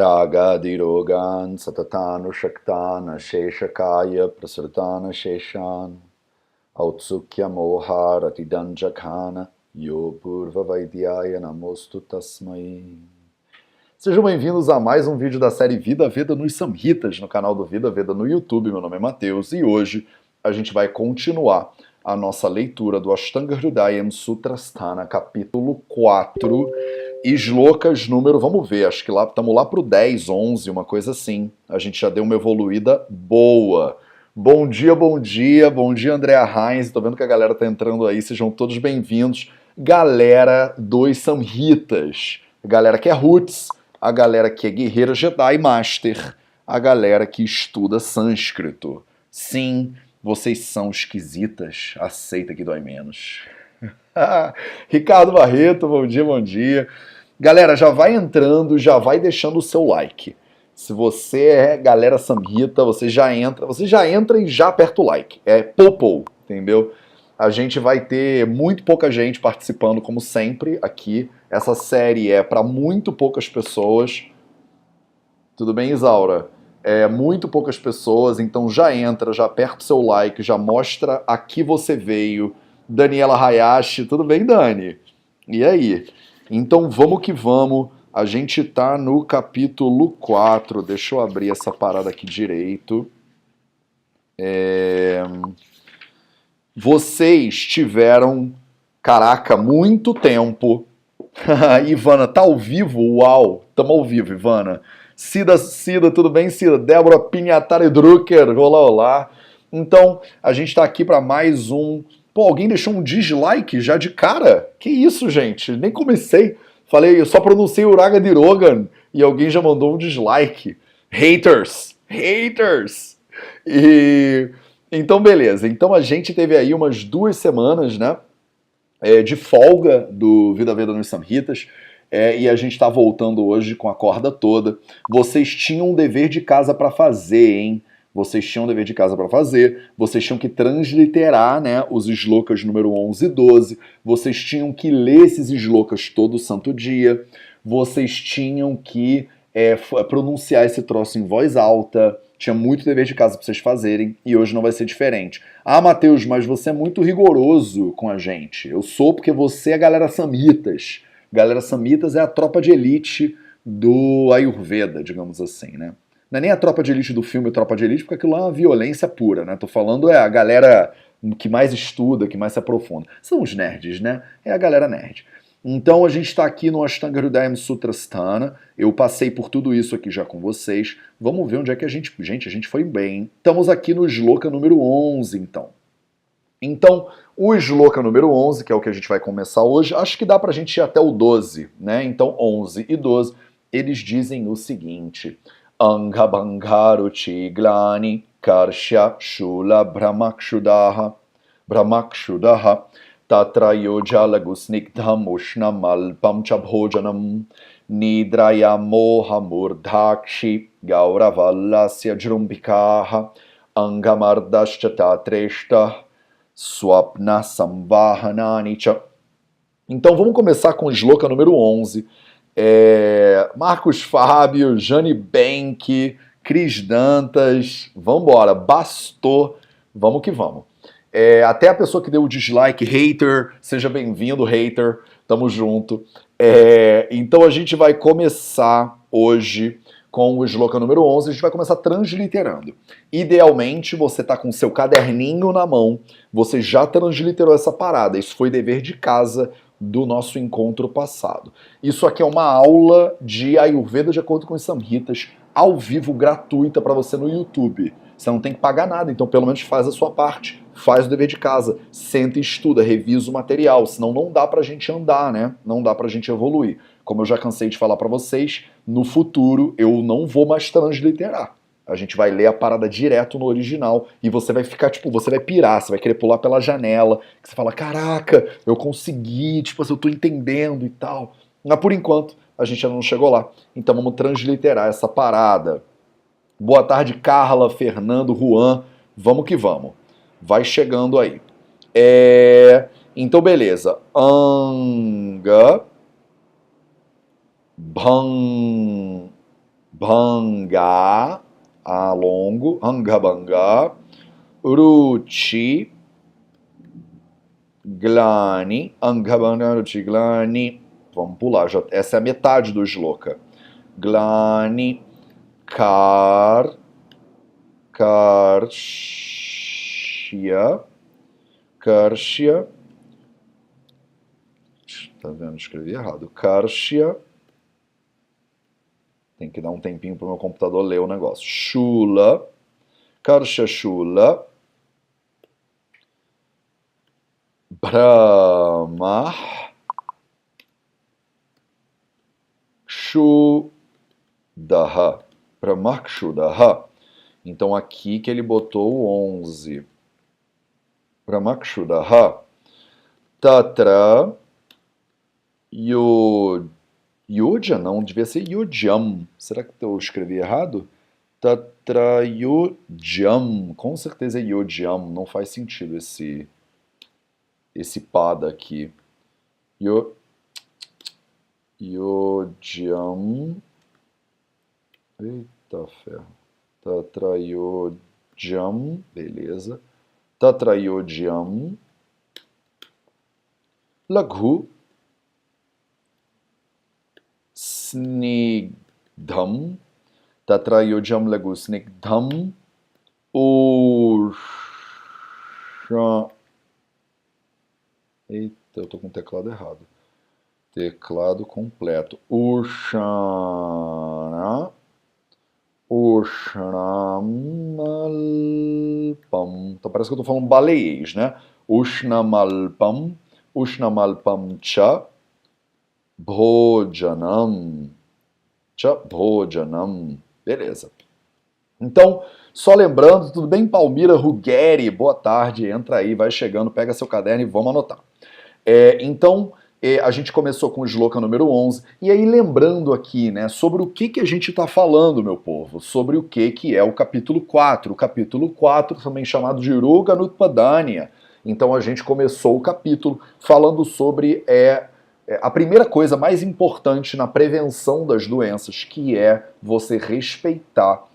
Ragadirogan Satatanushaktan Sheshakaya Prasrutana Sheshan Autsukya Moharatidanjakana Yopurva Vaidyaya Namostu Tasmai. Sejam bem-vindos a mais um vídeo da série Vida Veda nos Samhitas, no canal do Vida Veda no YouTube. Meu nome é Matheus e hoje a gente vai continuar a nossa leitura do Ashtanga Hridayam Sutrasthana, capítulo 4, Shlokas número, vamos ver, acho que lá estamos lá pro 10, 11, uma coisa assim. A gente já deu uma evoluída boa. Bom dia, bom dia, bom dia, Andréa Heinz. Tô vendo que a galera tá entrando aí, sejam todos bem-vindos. Galera dos Samhitas, a galera que é Roots, a galera que é Guerreira Jedi Master, a galera que estuda sânscrito. Sim, vocês são esquisitas, aceita que dói menos. Ricardo Barreto, bom dia, bom dia. Galera, já vai entrando, já vai deixando o seu like. Se você é galera samhita, você já entra e já aperta o like. É popou, entendeu? A gente vai ter muito pouca gente participando, como sempre, aqui. Essa série é para muito poucas pessoas. Tudo bem, Isaura? É muito poucas pessoas, então já entra, já aperta o seu like, já mostra a que você veio. Daniela Hayashi, tudo bem, Dani? E aí? Então vamos que vamos, a gente tá no capítulo 4, deixa eu abrir essa parada aqui direito. Vocês tiveram, caraca, muito tempo. Ivana, tá ao vivo? Uau, tamo ao vivo, Ivana. Cida, tudo bem, Cida? Débora Pinhatari Drucker, olá, olá. Então, a gente tá aqui para mais um... Pô, alguém deixou um dislike já de cara? Que isso, gente? Nem comecei. Falei, eu só pronunciei Uraga de Rogan e alguém já mandou um dislike. Haters! Haters! E... Então, beleza. Então, a gente teve aí umas 2 semanas, né? De folga do Vida Veda nos Samhitas. E a gente tá voltando hoje com a corda toda. Vocês tinham um dever de casa para fazer, hein? Vocês tinham um dever de casa para fazer, vocês tinham que transliterar, né, os shlokas número 11 e 12, vocês tinham que ler esses shlokas todo santo dia, vocês tinham que pronunciar esse troço em voz alta, tinha muito dever de casa para vocês fazerem, e hoje não vai ser diferente. Ah, Matheus, mas você é muito rigoroso com a gente. Eu sou porque você é a galera Samhitas. Galera Samhitas é a tropa de elite do Ayurveda, digamos assim, né? Não é nem a tropa de elite do filme Tropa de Elite, porque aquilo lá é uma violência pura, né? Tô falando a galera que mais estuda, que mais se aprofunda. São os nerds, né? É a galera nerd. Então a gente está aqui no Ashtanga Hridayam Sutrasthana. Eu passei por tudo isso aqui já com vocês. Vamos ver onde é que a gente... Gente, a gente foi bem. Estamos aqui no Shloka número 11, então. Então, o Shloka número 11, que é o que a gente vai começar hoje, acho que dá pra gente ir até o 12, né? Então, 11 e 12, eles dizem o seguinte... Anghabangharuchi glani karshya shula brahmakshudaha tatra yojalagusnigdham ushnam alpam chabhojanam nidrayamo murdhakshi gauravallasya jrumbikaha angamardascha tatreshta swapna samvahanani cha. Então vamos começar com o shloka número 11. Marcos Fábio, Jane Bank, Cris Dantas, vambora, bastou, vamos que vamos. Até a pessoa que deu o dislike, hater, seja bem-vindo, hater, tamo junto. Então a gente vai começar hoje com o shloka número 11, a gente vai começar transliterando. Idealmente, você tá com seu caderninho na mão, você já transliterou essa parada, isso foi dever de casa do nosso encontro passado. Isso aqui é uma aula de Ayurveda de acordo com os Samhitas, ao vivo, gratuita para você no YouTube. Você não tem que pagar nada, então pelo menos faz a sua parte, faz o dever de casa, senta e estuda, revisa o material, senão não dá pra gente andar, né? Não dá pra gente evoluir. Como eu já cansei de falar para vocês, no futuro eu não vou mais transliterar. A gente vai ler a parada direto no original e você vai ficar, tipo, você vai pirar, você vai querer pular pela janela, que você fala, caraca, eu consegui, tipo assim, eu tô entendendo e tal. Mas por enquanto, a gente ainda não chegou lá. Então vamos transliterar essa parada. Boa tarde, Carla, Fernando, Juan, vamos que vamos. Vai chegando aí. Então, beleza. Anga, bhanga, A longo, Angabhanga, Ruchi, Glani, Angabhanga, Ruchi, Glani. Vamos pular, essa é a metade do shloka. Glani, Karshya, tá vendo? Escrevi errado. Karshya, tem que dar um tempinho pro meu computador ler o negócio. Shula, Karshya Shula, Brahma, Kshudaha, Brahmakshudaha. Então aqui que ele botou o 11. Brahmakshudaha. Tatra Yodya, não, devia ser Yodyam. Será que eu escrevi errado? Tatra Yodyam. Com certeza é Yodyam. Não faz sentido esse pada aqui. Yodyam. Eita ferro. Tatra Yodyam. Beleza. Tatra Yodyam. Laghu. Snigdham. Tatra Yodyam Laghu Snigdham. Eita, eu tô com o teclado errado. Teclado completo. Ushana. Ushnamalpam. Então parece que eu tô falando baleiês, né? Ushnamalpam. Ushnamalpam cha. Bhojanam. Cha bhojanam. Beleza. Então, só lembrando, tudo bem, Palmira Ruggeri? Boa tarde, entra aí, vai chegando, pega seu caderno e vamos anotar. Então, a gente começou com o shloka número 11, e aí lembrando aqui, né, sobre o que a gente está falando, meu povo, sobre o que é o capítulo 4. O capítulo 4, também chamado de Roga Nutpadanya. Então a gente começou o capítulo falando sobre a primeira coisa mais importante na prevenção das doenças, que é você respeitar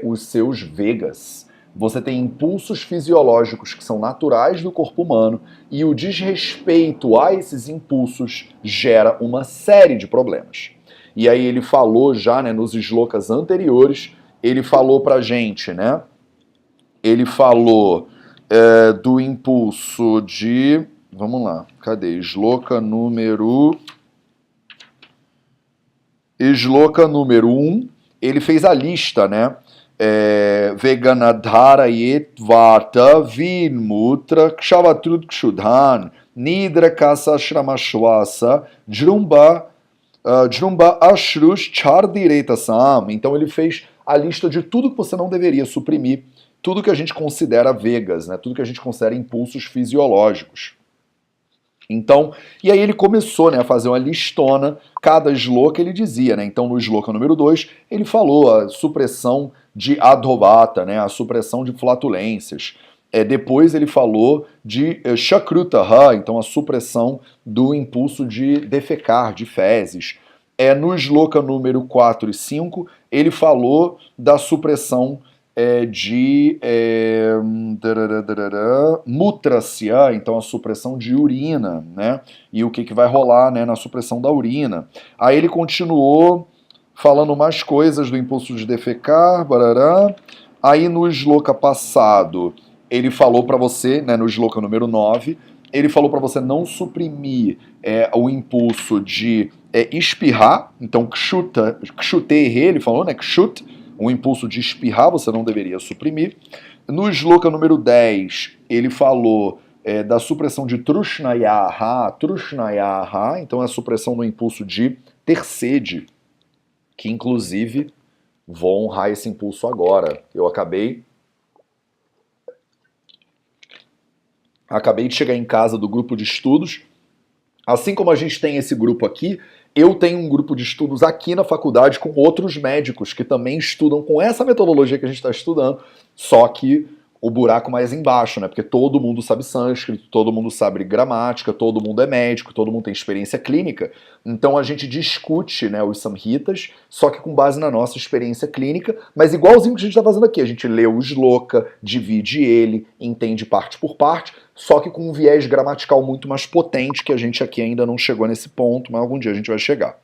os seus vegas. Você tem impulsos fisiológicos que são naturais do corpo humano e o desrespeito a esses impulsos gera uma série de problemas. E aí ele falou já, né, nos shlokas anteriores, ele falou pra gente, né? Ele falou do impulso de... Vamos lá, cadê? Shloka número 1, ele fez a lista, né? Veganadhara Yetvarta Vinmutra Kshavatruд Kshudhan Nidra Kasa Shramashwasa Jrumba Ashrush Chardireta Sam. Então ele fez a lista de tudo que você não deveria suprimir, tudo que a gente considera vegas, né? Tudo que a gente considera impulsos fisiológicos. Então, e aí ele começou, né, a fazer uma listona, cada shloka ele dizia, né? Então no shloka número 2 ele falou a supressão de adhovata, né, a supressão de flatulências. Depois ele falou de shakrutaha, então a supressão do impulso de defecar, de fezes. No shloka número 4 e 5 ele falou da supressão de mutrasya, então a supressão de urina, né? E o que vai rolar, né, na supressão da urina. Aí ele continuou falando mais coisas do impulso de defecar, barará. Aí no shloka passado, ele falou para você, né, no shloka número 9, ele falou para você não suprimir o impulso de espirrar, então kshutehe, ele falou, né, kshut, o impulso de espirrar você não deveria suprimir. No shloka número 10, ele falou da supressão de trushnyaha, então é a supressão do impulso de ter sede, que inclusive vou honrar esse impulso agora. Eu acabei de chegar em casa do grupo de estudos. Assim como a gente tem esse grupo aqui, eu tenho um grupo de estudos aqui na faculdade com outros médicos que também estudam com essa metodologia que a gente está estudando, só que o buraco mais embaixo, né? Porque todo mundo sabe sânscrito, todo mundo sabe gramática, todo mundo é médico, todo mundo tem experiência clínica. Então a gente discute, né, os samhitas, só que com base na nossa experiência clínica, mas igualzinho que a gente está fazendo aqui. A gente lê o shloka, divide ele, entende parte por parte, só que com um viés gramatical muito mais potente, que a gente aqui ainda não chegou nesse ponto, mas algum dia a gente vai chegar.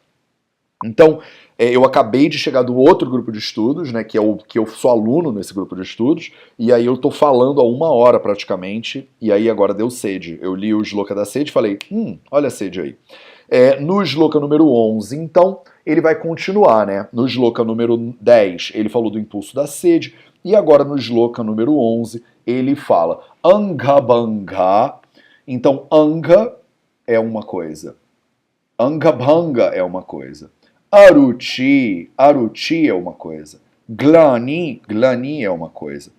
Então, eu acabei de chegar do outro grupo de estudos, né, que eu sou aluno nesse grupo de estudos, e aí eu tô falando há 1 hora praticamente, e aí agora deu sede. Eu li o shloka da sede e falei, olha a sede aí. No shloka número 11, então, ele vai continuar, né? No shloka número 10, ele falou do impulso da sede, e agora no shloka número 11, ele fala Angabhanga. Então, Anga é uma coisa, Angabhanga é uma coisa. Aruchi é uma coisa. Glani é uma coisa.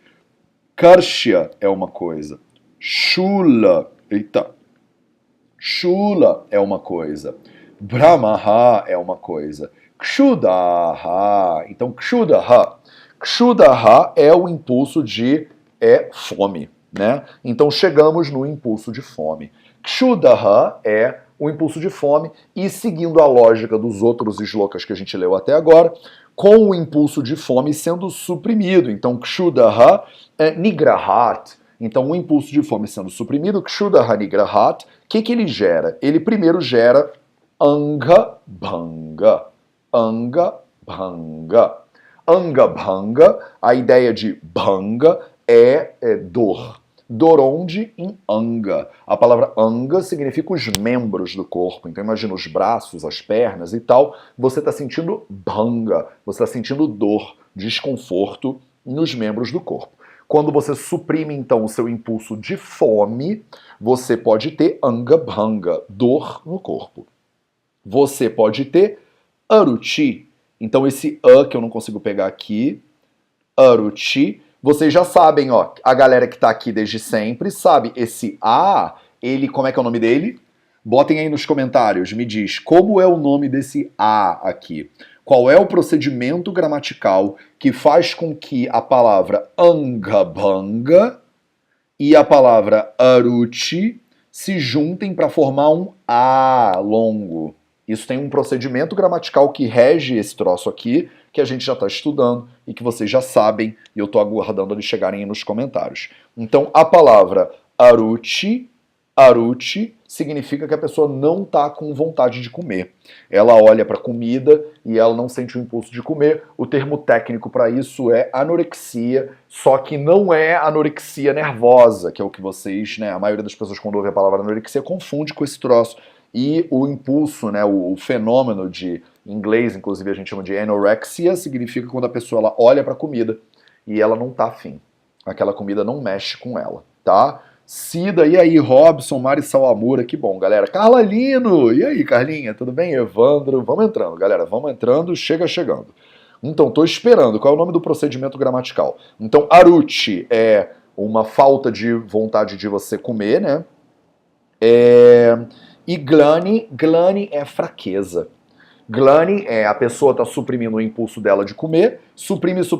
Karshya é uma coisa. Shula é uma coisa. Brahmaha é uma coisa. Kshudaha. Então, Kshudaha é o impulso de fome, né? Então, chegamos no impulso de fome. Kshudaha é o impulso de fome, e seguindo a lógica dos outros shlokas que a gente leu até agora, com o impulso de fome sendo suprimido. Então, Kshudaha nigrahat. Então, o impulso de fome sendo suprimido, Kshudaha nigrahat, o que ele gera? Ele primeiro gera Angabhanga. Angabhanga, a ideia de bhanga é dor. Dor onde? Em anga. A palavra anga significa os membros do corpo. Então imagina os braços, as pernas e tal. Você está sentindo bhanga, você está sentindo dor, desconforto nos membros do corpo. Quando você suprime então o seu impulso de fome, você pode ter angabhanga, dor no corpo. Você pode ter aruchi. Então esse a que eu não consigo pegar aqui, aruchi, vocês já sabem, ó, a galera que tá aqui desde sempre sabe, esse A, ele, como é que é o nome dele? Botem aí nos comentários, me diz, como é o nome desse A aqui? Qual é o procedimento gramatical que faz com que a palavra Angabhanga e a palavra Aruchi se juntem para formar um A longo? Isso tem um procedimento gramatical que rege esse troço aqui, que a gente já está estudando e que vocês já sabem, e eu estou aguardando eles chegarem aí nos comentários. Então, a palavra aruchi significa que a pessoa não está com vontade de comer. Ela olha para a comida e ela não sente o impulso de comer. O termo técnico para isso é anorexia, só que não é anorexia nervosa, que é o que vocês, né, a maioria das pessoas quando ouve a palavra anorexia confunde com esse troço. E o impulso, né, o fenômeno de, em inglês, inclusive a gente chama de anorexia, significa quando a pessoa ela olha para a comida e ela não tá afim. Aquela comida não mexe com ela, tá? Cida, e aí, Robson, Mari Sawamura, que bom, galera. Carla Lino, e aí, Carlinha, tudo bem? Evandro, vamos entrando, galera, vamos entrando, chegando. Então, tô esperando, qual é o nome do procedimento gramatical? Então, aruchi é uma falta de vontade de você comer, né? E glani é fraqueza. Glani é a pessoa está suprimindo o impulso dela de comer, suprime. O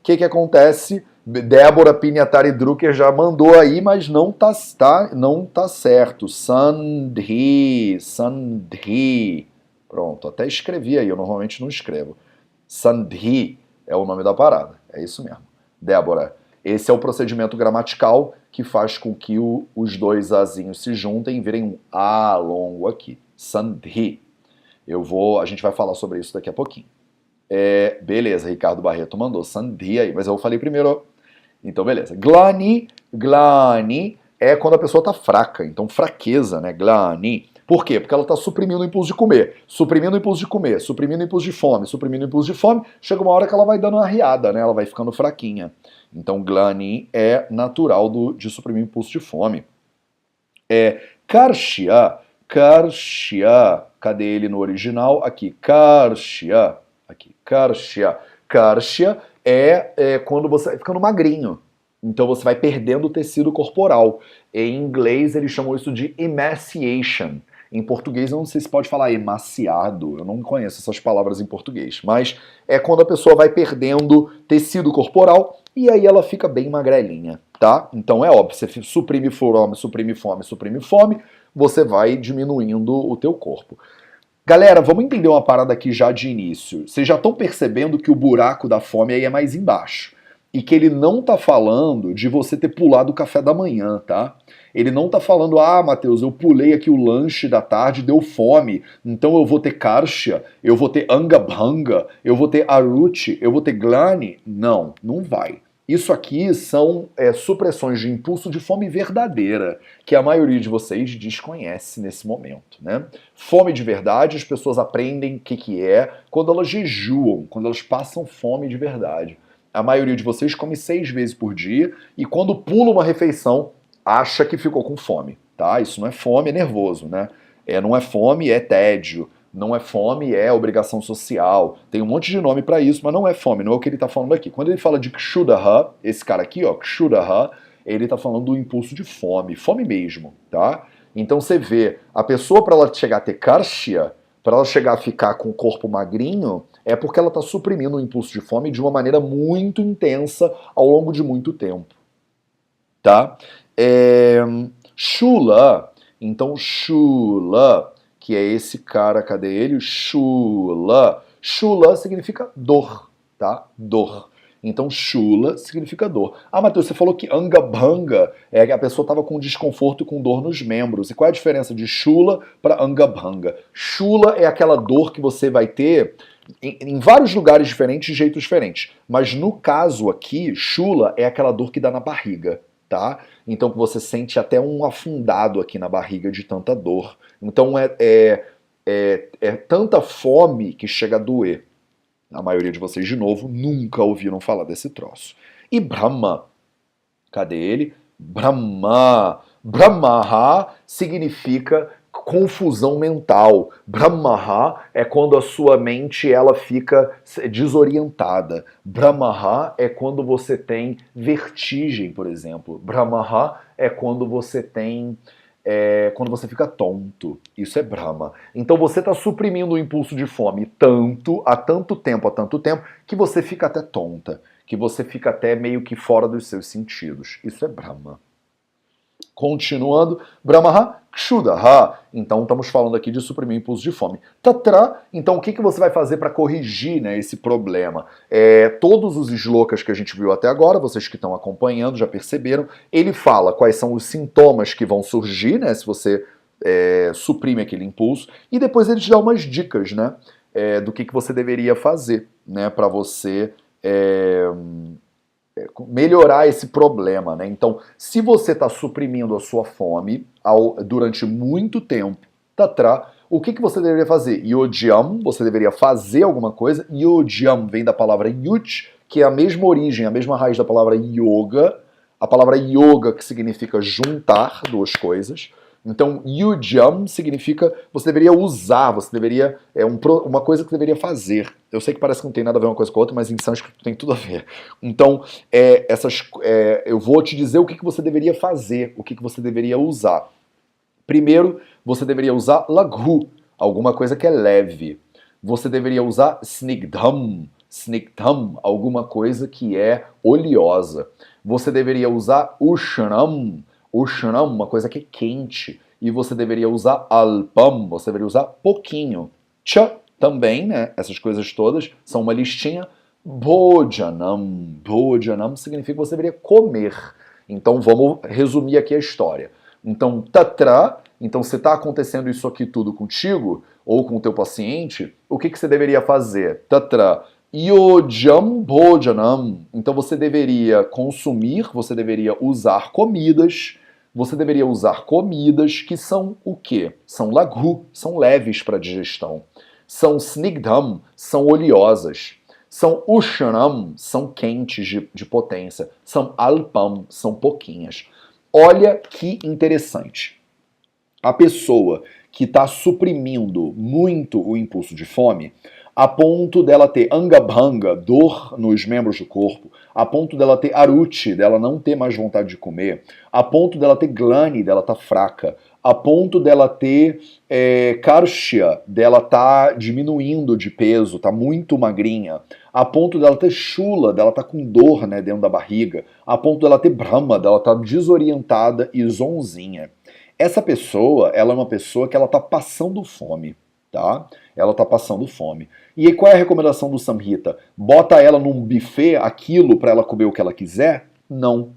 que acontece? Débora Pinhatari Drucker já mandou aí, mas não tá certo. Sandhi. Pronto, até escrevi aí, eu normalmente não escrevo. Sandhi é o nome da parada, é isso mesmo. Débora, esse é o procedimento gramatical que faz com que os dois azinhos se juntem e virem um A longo aqui. Sandhi. A gente vai falar sobre isso daqui a pouquinho. Beleza, Ricardo Barreto mandou Sandhi aí, mas eu falei primeiro. Então, beleza. Glani é quando a pessoa tá fraca, então fraqueza, né? Glani. Por quê? Porque ela tá suprimindo o impulso de comer, suprimindo o impulso de fome, chega uma hora que ela vai dando uma riada, né? Ela vai ficando fraquinha. Então, glani é natural de suprimir o impulso de fome. Karshya, cadê ele no original? Aqui, Karshya. Karshya é quando você vai ficando magrinho. Então você vai perdendo o tecido corporal. Em inglês eles chamam isso de emaciation. Em português eu não sei se pode falar emaciado, eu não conheço essas palavras em português, mas é quando a pessoa vai perdendo tecido corporal e aí ela fica bem magrelinha, tá? Então é óbvio, você suprime fome, suprime fome, suprime fome, você vai diminuindo o teu corpo. Galera, vamos entender uma parada aqui já de início. Vocês já estão percebendo que o buraco da fome aí é mais embaixo. E que ele não tá falando de você ter pulado o café da manhã, tá? Ele não tá falando, ah, Matheus, eu pulei aqui o lanche da tarde, deu fome, então eu vou ter karshya, eu vou ter angabhanga, eu vou ter aruchi, eu vou ter glani. Não, não vai. Isso aqui são supressões de impulso de fome verdadeira, que a maioria de vocês desconhece nesse momento, né? Fome de verdade, as pessoas aprendem o que é quando elas jejuam, quando elas passam fome de verdade. A maioria de vocês come 6 vezes por dia e quando pula uma refeição, acha que ficou com fome, tá? Isso não é fome, é nervoso, né? Não é fome, é tédio. Não é fome, é obrigação social. Tem um monte de nome pra isso, mas não é fome, não é o que ele tá falando aqui. Quando ele fala de kshudaha, esse cara aqui, ó, kshudaha, ele tá falando do impulso de fome, fome mesmo, tá? Então você vê, a pessoa para ela chegar a ter karshya, para ela chegar a ficar com o corpo magrinho, é porque ela tá suprimindo o impulso de fome de uma maneira muito intensa ao longo de muito tempo, tá? Shula, então Shula, que é esse cara, cadê ele? Shula. Shula significa dor, tá? Dor. Então Shula significa dor. Ah, Matheus, você falou que Angabhanga é que a pessoa estava com desconforto e com dor nos membros. E qual é a diferença de Shula para Angabhanga? Shula é aquela dor que você vai ter em vários lugares diferentes, de jeitos diferentes. Mas no caso aqui, Shula é aquela dor que dá na barriga, tá? Então você sente até um afundado aqui na barriga de tanta dor. Então é tanta fome que chega a doer. A maioria de vocês, de novo, nunca ouviram falar desse troço. E Brahma, cadê ele? Brahma. Brahmaha significa confusão mental. Brahmaha é quando a sua mente ela fica desorientada. Brahmaha é quando você tem vertigem, por exemplo. Brahmaha é quando você tem quando você fica tonto. Isso é Brahma. Então você está suprimindo o impulso de fome tanto, há tanto tempo, que você fica até tonta, que você fica até meio que fora dos seus sentidos. Isso é Brahma. Continuando, Brahmaha Kshudaha. Então estamos falando aqui de suprimir o impulso de fome. Tatra, então o que você vai fazer para corrigir, né, esse problema? Todos os shlokas que a gente viu até agora, vocês que estão acompanhando já perceberam, ele fala quais são os sintomas que vão surgir, né, se você suprime aquele impulso, e depois ele te dá umas dicas, né, do que você deveria fazer, né, para você melhorar esse problema, né? Então, se você está suprimindo a sua fome durante muito tempo, tatra, o que você deveria fazer? Yojyam, você deveria fazer alguma coisa. Yojyam vem da palavra yut, que é a mesma origem, a mesma raiz da palavra yoga. A palavra yoga, que significa juntar duas coisas. Então, yujam significa você deveria usar, você deveria. Uma coisa que você deveria fazer. Eu sei que parece que não tem nada a ver uma coisa com a outra, mas em sânscrito tem tudo a ver. Então, eu vou te dizer o que você deveria fazer, o que você deveria usar. Primeiro, você deveria usar laghu, alguma coisa que é leve. Você deveria usar snigdham, alguma coisa que é oleosa. Você deveria usar ushanam, uma coisa que é quente. E você deveria usar alpam, você deveria usar pouquinho. Cha, também, né? Essas coisas todas são uma listinha. Bhojanam significa que você deveria comer. Então vamos resumir aqui a história. Então, tatra, então se está acontecendo isso aqui tudo contigo, ou com o teu paciente, o que você deveria fazer? Tatra, yojam bhojanam. Então você deveria consumir, você deveria usar comidas que são o quê? São laghu, são leves para digestão. São snigdham, são oleosas. São ushanam, são quentes de potência. São alpam, são pouquinhas. Olha que interessante. A pessoa que está suprimindo muito o impulso de fome, a ponto dela ter angabhanga, dor nos membros do corpo, a ponto dela ter aruchi, dela não ter mais vontade de comer, a ponto dela ter glani, dela tá fraca, a ponto dela ter karshya, dela tá diminuindo de peso, tá muito magrinha, a ponto dela ter shula, dela tá com dor, né, dentro da barriga, a ponto dela ter brahma, dela tá desorientada e zonzinha. Essa pessoa, ela é uma pessoa que ela tá passando fome, tá? Ela tá passando fome. E aí, qual é a recomendação do Samhita? Bota ela num buffet, aquilo, para ela comer o que ela quiser? Não.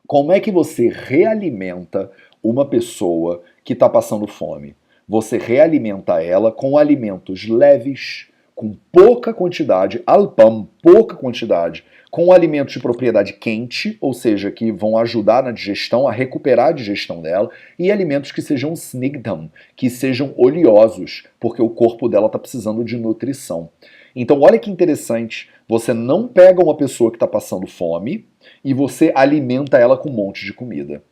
Como é que você realimenta uma pessoa que está passando fome? Você realimenta ela com alimentos leves, com pouca quantidade, alpam, pouca quantidade, com alimentos de propriedade quente, ou seja, que vão ajudar na digestão, a recuperar a digestão dela, e alimentos que sejam snigdham, que sejam oleosos, porque o corpo dela está precisando de nutrição. Então, olha que interessante, você não pega uma pessoa que está passando fome e você alimenta ela com um monte de comida.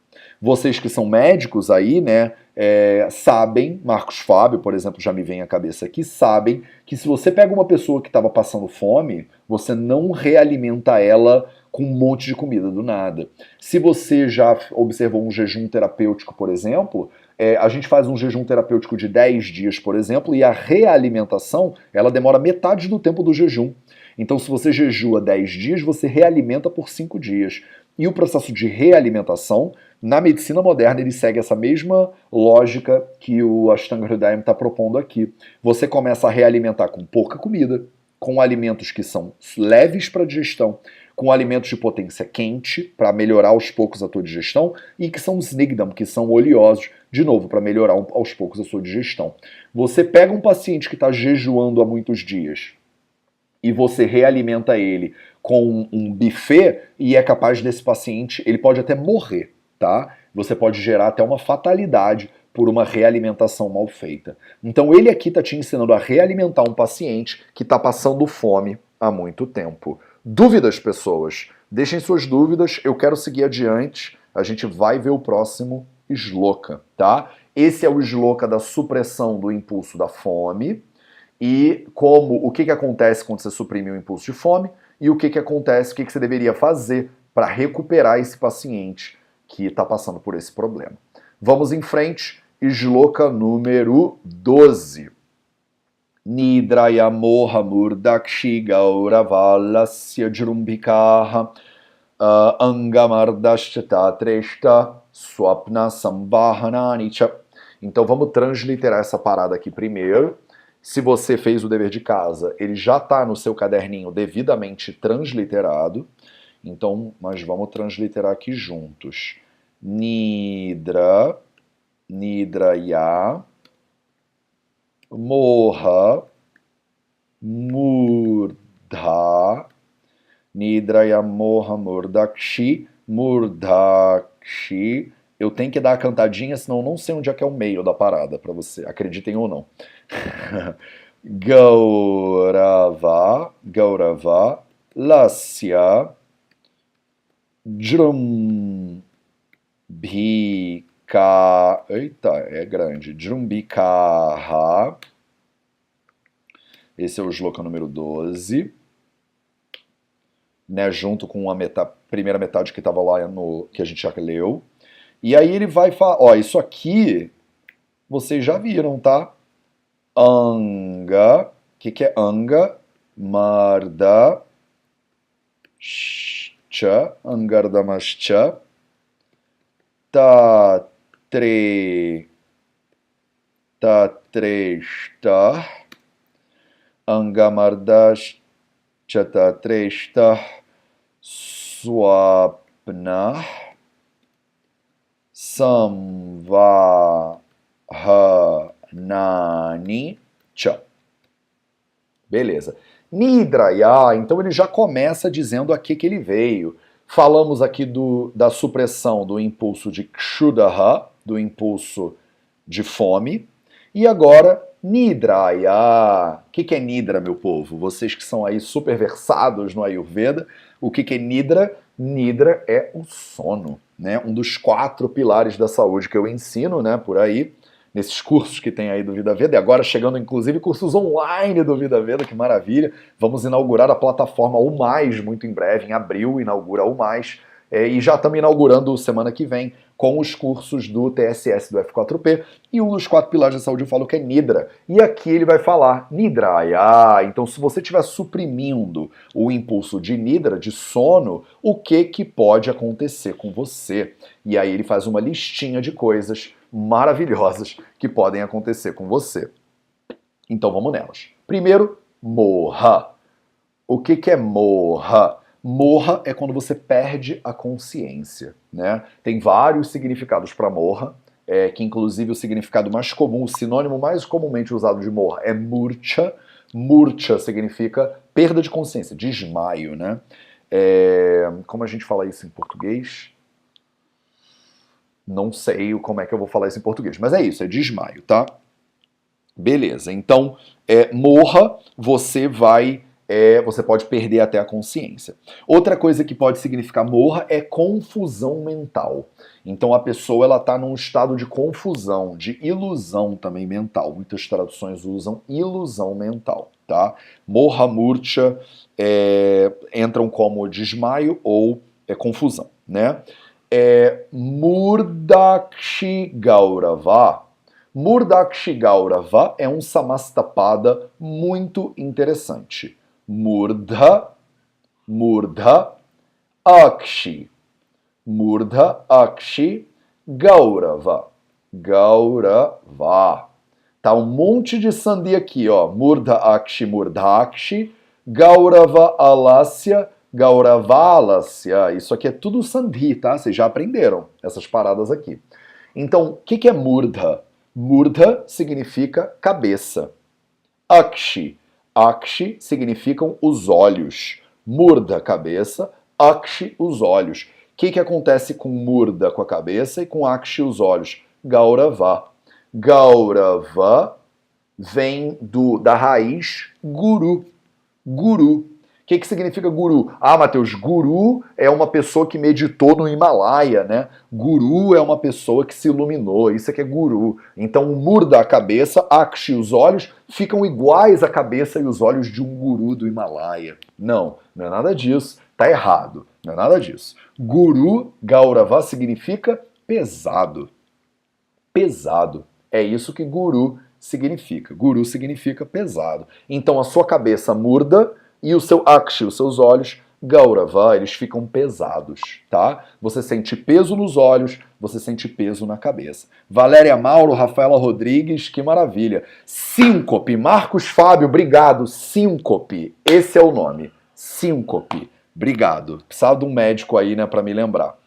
Vocês que são médicos aí, né, sabem, Marcos Fábio, por exemplo, já me vem à cabeça aqui, sabem que se você pega uma pessoa que estava passando fome, você não realimenta ela com um monte de comida do nada. Se você já observou um jejum terapêutico, por exemplo, a gente faz um jejum terapêutico de 10 dias, por exemplo, e a realimentação, ela demora metade do tempo do jejum. Então, se você jejua 10 dias, você realimenta por 5 dias. E o processo de realimentação, na medicina moderna, ele segue essa mesma lógica que o Ashtanga Hridayam está propondo aqui. Você começa a realimentar com pouca comida, com alimentos que são leves para digestão, com alimentos de potência quente, para melhorar aos poucos a tua digestão, e que são snigdham, que são oleosos, de novo, para melhorar aos poucos a sua digestão. Você pega um paciente que está jejuando há muitos dias, e você realimenta ele com um buffet, e é capaz desse paciente, ele pode até morrer, tá? Você pode gerar até uma fatalidade por uma realimentação mal feita. Então ele aqui está te ensinando a realimentar um paciente que está passando fome há muito tempo. Dúvidas, pessoas? Deixem suas dúvidas, eu quero seguir adiante, a gente vai ver o próximo shloka, tá? Esse é o shloka da supressão do impulso da fome, e o que acontece quando você suprime o impulso de fome, e o que acontece, o que você deveria fazer para recuperar esse paciente que está passando por esse problema. Vamos em frente, shloka número 12. Nidraya moha murdakshi gauravalasya jrumbhikaha angamardashta treshta swapna sambahananicha. Então vamos transliterar essa parada aqui primeiro. Se você fez o dever de casa, ele já está no seu caderninho devidamente transliterado. Então, nós vamos transliterar aqui juntos. Nidra, nidraya, moha, murdha, nidraya, moha, murdakshi, murdakshi. Eu tenho que dar a cantadinha, senão eu não sei onde é que é o meio da parada para você, acreditem ou não. Gaurava, Gaurava, Lasya, Jrumbhika, eita, é grande, Jrumbhikaha, esse é o shloka número 12, né, junto com a primeira metade que estava lá que a gente já leu. E aí ele vai falar, ó, isso aqui vocês já viram, tá? Anga, o que é anga? Marda, scha, angardamascha, tatreshta, angamardashcha tatreshta, swapna, samvahanani cha. Beleza. Nidraya, então ele já começa dizendo a que ele veio. Falamos aqui da supressão do impulso de kshudaha, do impulso de fome. E agora, Nidraya. O que é Nidra, meu povo? Vocês que são aí super versados no Ayurveda, o que é Nidra? Nidra é o sono, né? Um dos 4 pilares da saúde que eu ensino, né, por aí. nesses cursos que tem aí do Vida Veda, e agora chegando inclusive cursos online do Vida Veda, que maravilha. Vamos inaugurar a plataforma O Mais muito em breve, em abril inaugura O Mais, e já estamos inaugurando semana que vem com os cursos do TSS do F4P, e um dos 4 pilares da saúde eu falo que é Nidra. E aqui ele vai falar Nidraya. Então, se você estiver suprimindo o impulso de Nidra, de sono, o que pode acontecer com você? E aí ele faz uma listinha de coisas maravilhosas que podem acontecer com você. Então vamos nelas. Primeiro, morra. O que é morra? Morra é quando você perde a consciência, né? Tem vários significados para morra, que inclusive o significado mais comum, o sinônimo mais comumente usado de morra é murcha. Murcha significa perda de consciência, desmaio, né? Como a gente fala isso em português? Não sei como é que eu vou falar isso em português, mas é isso, é desmaio, tá? Beleza, então, morra, você pode perder até a consciência. Outra coisa que pode significar morra é confusão mental. Então a pessoa ela está num estado de confusão, de ilusão também mental. Muitas traduções usam ilusão mental, tá? Morra, murcha, entram como desmaio ou confusão, né? Murdakshi Gaurava. Murdakshi Gaurava é um samastapada muito interessante. Murdha, Akshi. Murdha, Akshi, Gaurava. Gaurava. Tá um monte de sandhi aqui, ó. Murdha, Akshi, Murdakshi. Gaurava, Alasya, Gauravalasya. Isso aqui é tudo sandhi, tá? Vocês já aprenderam essas paradas aqui. Então, o que é Murdha? Murdha significa cabeça. Akshi. Akshi significam os olhos. Murdha, cabeça. Akshi, os olhos. O que acontece com Murdha, com a cabeça, e com Akshi, os olhos? Gaurava. Gaurava vem da raiz guru. Guru. O que significa guru? Ah, Matheus, guru é uma pessoa que meditou no Himalaia, né? Guru é uma pessoa que se iluminou, isso é que é guru. Então, o murda, a cabeça, akshi, os olhos, ficam iguais à cabeça e os olhos de um guru do Himalaia. Não é nada disso, tá errado, não é nada disso. Guru, Gaurava, significa pesado. Pesado. É isso que guru significa. Guru significa pesado. Então, a sua cabeça murda e o seu akshi, os seus olhos, Gaurava, eles ficam pesados, tá? Você sente peso nos olhos, você sente peso na cabeça. Valéria Mauro, Rafaela Rodrigues, que maravilha. Síncope, Marcos Fábio, obrigado. Síncope, esse é o nome. Síncope, obrigado. Precisava de um médico aí, né, pra me lembrar.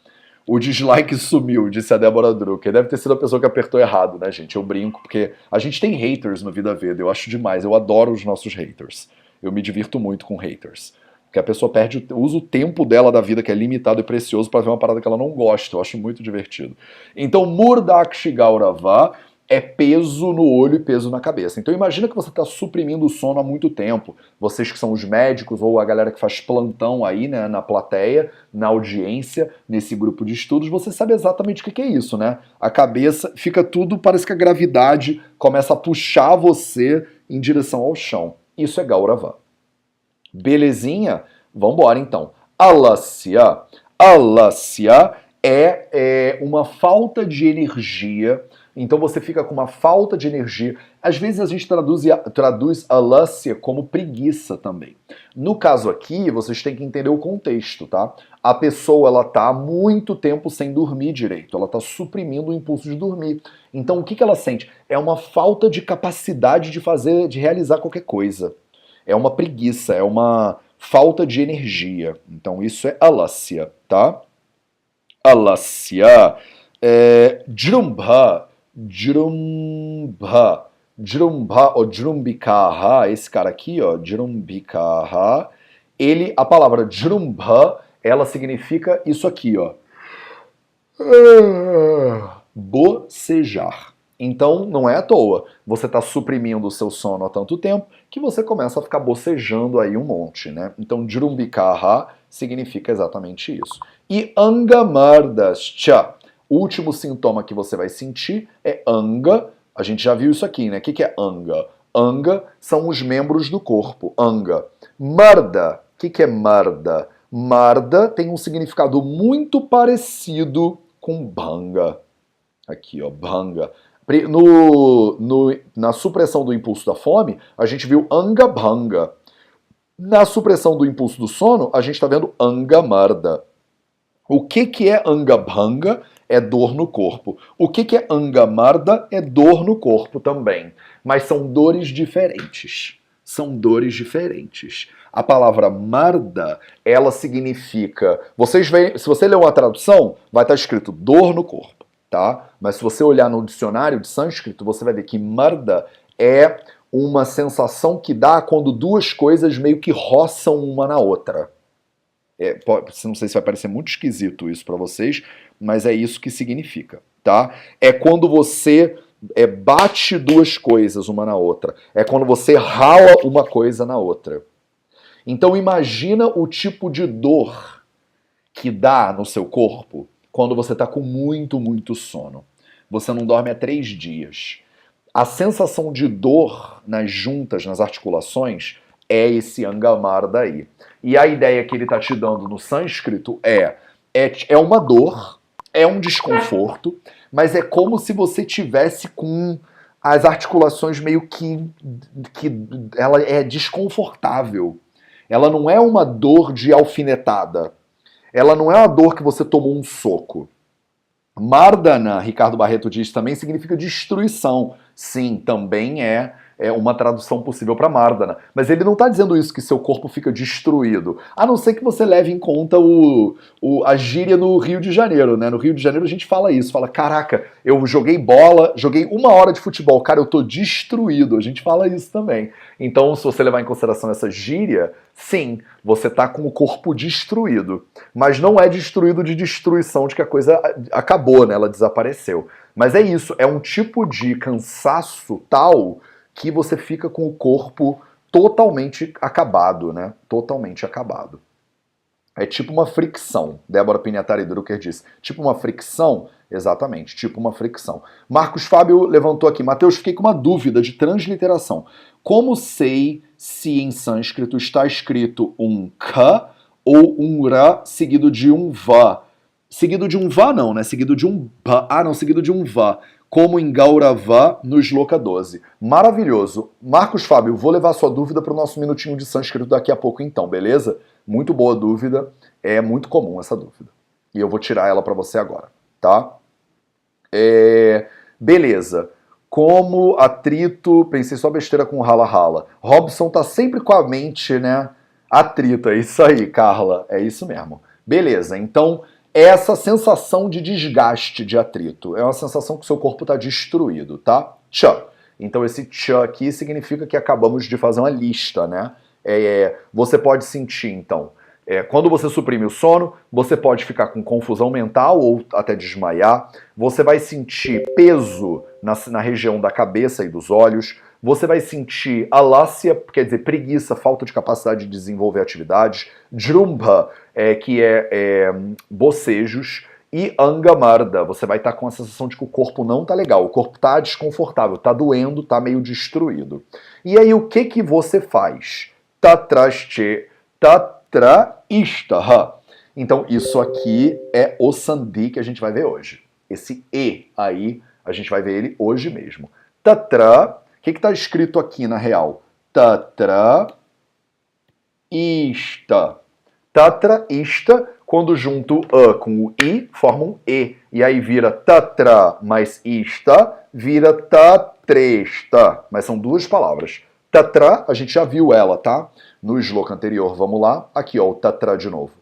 O dislike sumiu, disse a Débora Drucker. Deve ter sido a pessoa que apertou errado, né, gente? Eu brinco, porque a gente tem haters no Vida Veda, eu acho demais, eu adoro os nossos haters. Eu me divirto muito com haters. Porque a pessoa usa o tempo dela da vida, que é limitado e precioso, para ver uma parada que ela não gosta. Eu acho muito divertido. Então, Murdakshi Gaurava é peso no olho e peso na cabeça. Então, imagina que você está suprimindo o sono há muito tempo. Vocês que são os médicos ou a galera que faz plantão aí, né, na plateia, na audiência, nesse grupo de estudos, você sabe exatamente o que é isso, né? A cabeça fica tudo, parece que a gravidade começa a puxar você em direção ao chão. Isso é Gaurava. Belezinha? Vambora então. Alasya. Alasya é uma falta de energia. Então você fica com uma falta de energia. Às vezes a gente traduz alasya como preguiça também. No caso aqui, vocês têm que entender o contexto, tá? A pessoa, ela tá há muito tempo sem dormir direito. Ela tá suprimindo o impulso de dormir. Então o que ela sente? É uma falta de capacidade de realizar qualquer coisa. É uma preguiça, é uma falta de energia. Então isso é alasya, tá? Alasya. Jrumbha. Jrumbha. Jrumbha ou Jrumbikaha, esse cara aqui, ó, Jrumbikaha, a palavra Jrumbha, ela significa isso aqui, ó. Bocejar. Então, não é à toa. Você está suprimindo o seu sono há tanto tempo que você começa a ficar bocejando aí um monte, né? Então, Jrumbikaha significa exatamente isso. E Angamardascha. O último sintoma que você vai sentir é Anga. A gente já viu isso aqui, né? O que é anga? Anga são os membros do corpo, anga. Marda, o que é marda? Marda tem um significado muito parecido com bhanga. Aqui, ó, bhanga. Na supressão do impulso da fome, a gente viu anga bhanga. Na supressão do impulso do sono, a gente está vendo anga marda. O que é anga bhanga? É dor no corpo. O que é anga marda? É dor no corpo também. Mas são dores diferentes. São dores diferentes. A palavra marda, ela significa... se você ler uma tradução, vai estar escrito dor no corpo, tá? Mas se você olhar no dicionário de sânscrito, você vai ver que marda é uma sensação que dá quando duas coisas meio que roçam uma na outra. Não sei se vai parecer muito esquisito isso para vocês, mas é isso que significa, tá? É quando você bate duas coisas uma na outra. É quando você rala uma coisa na outra. Então imagina o tipo de dor que dá no seu corpo quando você está com muito, muito sono. Você não dorme há 3 dias. A sensação de dor nas juntas, nas articulações, é esse angamar daí. E a ideia que ele está te dando no sânscrito é uma dor, é um desconforto, mas é como se você tivesse com as articulações meio que ela é desconfortável. Ela não é uma dor de alfinetada. Ela não é uma dor que você tomou um soco. Mardana, Ricardo Barreto diz, também significa destruição. Sim, também é uma tradução possível para Mardana. Mas ele não está dizendo isso, que seu corpo fica destruído. A não ser que você leve em conta a gíria no Rio de Janeiro, né? No Rio de Janeiro a gente fala isso, fala, caraca, eu joguei bola, joguei 1 hora de futebol, cara, eu tô destruído. A gente fala isso também. Então, se você levar em consideração essa gíria, sim, você tá com o corpo destruído. Mas não é destruído de destruição, de que a coisa acabou, né? Ela desapareceu. Mas é isso, é um tipo de cansaço tal que você fica com o corpo totalmente acabado, né? Totalmente acabado. É tipo uma fricção. Débora Pinhatari Drucker disse. Tipo uma fricção? Exatamente, tipo uma fricção. Marcos Fábio levantou aqui. Mateus, fiquei com uma dúvida de transliteração. Como sei se em sânscrito está escrito um ka ou um ra seguido de um va? Seguido de um va não, né? Seguido de um ba. Ah, não, seguido de um va. Como em Gaurava, no Shloka 12. Maravilhoso. Marcos Fábio, vou levar sua dúvida para o nosso minutinho de sânscrito daqui a pouco então, beleza? Muito boa dúvida, é muito comum essa dúvida. E eu vou tirar ela para você agora, tá? Beleza. Como atrito, pensei só besteira com rala-rala. Robson tá sempre com a mente, né? Atrito, é isso aí, Carla, é isso mesmo. Beleza, então... essa sensação de desgaste de atrito. É uma sensação que o seu corpo está destruído, tá? Tchá. Então esse tchá aqui significa que acabamos de fazer uma lista, né? Você pode sentir, então, quando você suprime o sono, você pode ficar com confusão mental ou até desmaiar. Você vai sentir peso na região da cabeça e dos olhos. Você vai sentir alácia, quer dizer, preguiça, falta de capacidade de desenvolver atividades. Jrumbha, que é bocejos. E angamarda, você vai estar com a sensação de que o corpo não tá legal, o corpo tá desconfortável, tá doendo, tá meio destruído. E aí o que você faz? Tatraste, tatraishtaha. Então isso aqui é o sandhi que a gente vai ver hoje. Esse e aí, a gente vai ver ele hoje mesmo. Tatra, o que está escrito aqui na real? Tatra ista. Tatra ista, quando junto a com o i, forma um e. E aí vira tatra mais ista, vira tatresta. Mas são duas palavras. Tatra, a gente já viu ela, tá? No shloka anterior, vamos lá. Aqui, ó, o tatra de novo.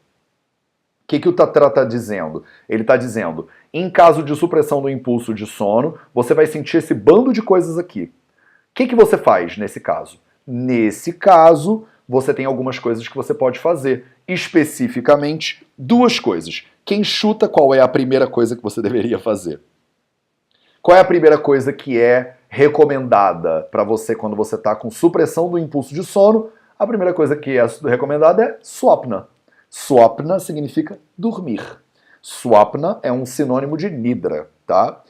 O que o tatra está dizendo? Ele está dizendo, em caso de supressão do impulso de sono, você vai sentir esse bando de coisas aqui. O que você faz nesse caso? Nesse caso, você tem algumas coisas que você pode fazer. Especificamente, 2 coisas. Quem chuta qual é a primeira coisa que você deveria fazer? Qual é a primeira coisa que é recomendada para você quando você está com supressão do impulso de sono? A primeira coisa que é recomendada é swapna. Swapna significa dormir. Swapna é um sinônimo de nidra, tá?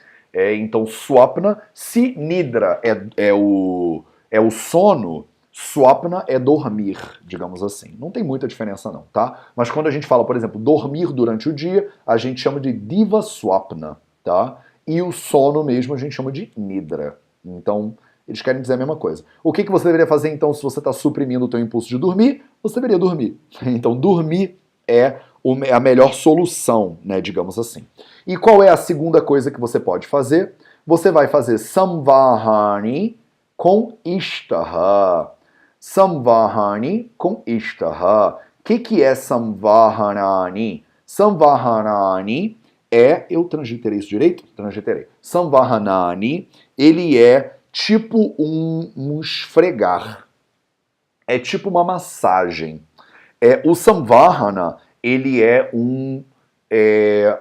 Então, swapna, se nidra é o sono, swapna é dormir, digamos assim. Não tem muita diferença não, tá? Mas quando a gente fala, por exemplo, dormir durante o dia, a gente chama de diva swapna, tá? E o sono mesmo a gente chama de nidra. Então, eles querem dizer a mesma coisa. O que você deveria fazer, então, se você está suprimindo o teu impulso de dormir? Você deveria dormir. Então, dormir é a melhor solução, né, digamos assim. E qual é a segunda coisa que você pode fazer? Você vai fazer samvahani com ishtaha. Samvahani com ishtaha. O que é samvahanani? Samvahanani eu transliterei isso direito? Transliterei. Samvahanani, ele é tipo um esfregar. É tipo uma massagem. O samvahana, ele é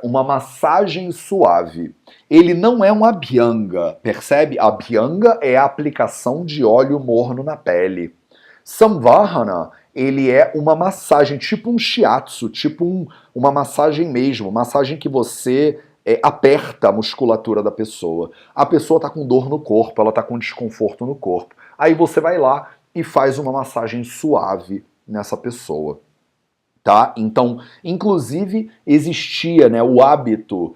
uma massagem suave. Ele não é um abhyanga, percebe? Abhyanga é a aplicação de óleo morno na pele. Samvahana, ele é uma massagem, tipo um shiatsu, tipo uma massagem mesmo, massagem que você aperta a musculatura da pessoa. A pessoa está com dor no corpo, ela está com desconforto no corpo. Aí você vai lá e faz uma massagem suave nessa pessoa. Tá? Então, inclusive, existia, né, o hábito,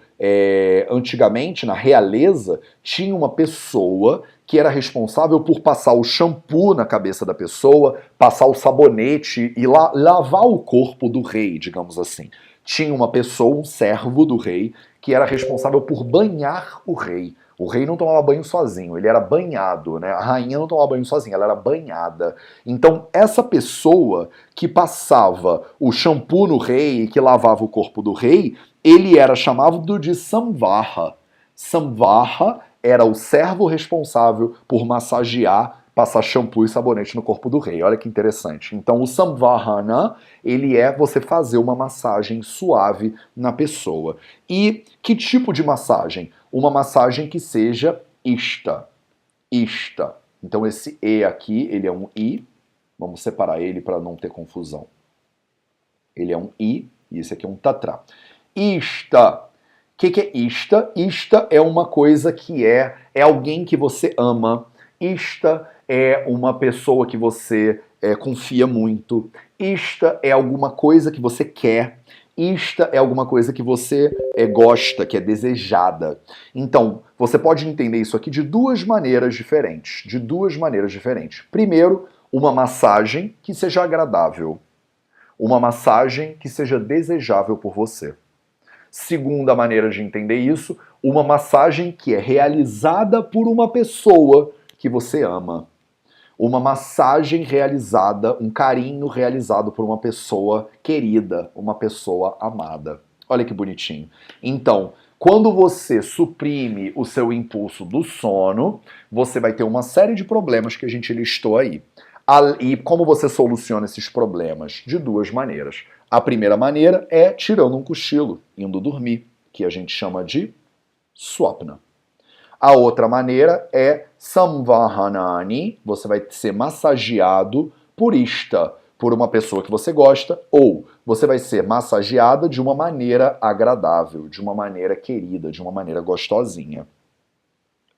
antigamente, na realeza, tinha uma pessoa que era responsável por passar o shampoo na cabeça da pessoa, passar o sabonete e lavar o corpo do rei, digamos assim. Tinha uma pessoa, um servo do rei, que era responsável por banhar o rei. O rei não tomava banho sozinho, ele era banhado, né? A rainha não tomava banho sozinha, ela era banhada. Então, essa pessoa que passava o shampoo no rei e que lavava o corpo do rei, ele era chamado de samvaha. Samvaha era o servo responsável por massagear, passar shampoo e sabonete no corpo do rei. Olha que interessante. Então, o samvahana, ele é você fazer uma massagem suave na pessoa. E que tipo de massagem? Uma massagem que seja ista. Ista. Então, esse E aqui, ele é um I. Vamos separar ele para não ter confusão. Ele é um I e esse aqui é um tatra. Ista. O que é ista? Ista é uma coisa que é alguém que você ama. Ista é uma pessoa que você confia muito. Ista é alguma coisa que você quer. Ista é alguma coisa que você gosta, que é desejada. Então, você pode entender isso aqui de duas maneiras diferentes. De duas maneiras diferentes. Primeiro, uma massagem que seja agradável. Uma massagem que seja desejável por você. Segunda maneira de entender isso, uma massagem que é realizada por uma pessoa que você ama. Uma massagem realizada, um carinho realizado por uma pessoa querida, uma pessoa amada. Olha que bonitinho. Então, quando você suprime o seu impulso do sono, você vai ter uma série de problemas que a gente listou aí. E como você soluciona esses problemas? De duas maneiras. A primeira maneira é tirando um cochilo, indo dormir, que a gente chama de swapna. A outra maneira é samvahanani, você vai ser massageado por ista, por uma pessoa que você gosta, ou você vai ser massageada de uma maneira agradável, de uma maneira querida, de uma maneira gostosinha.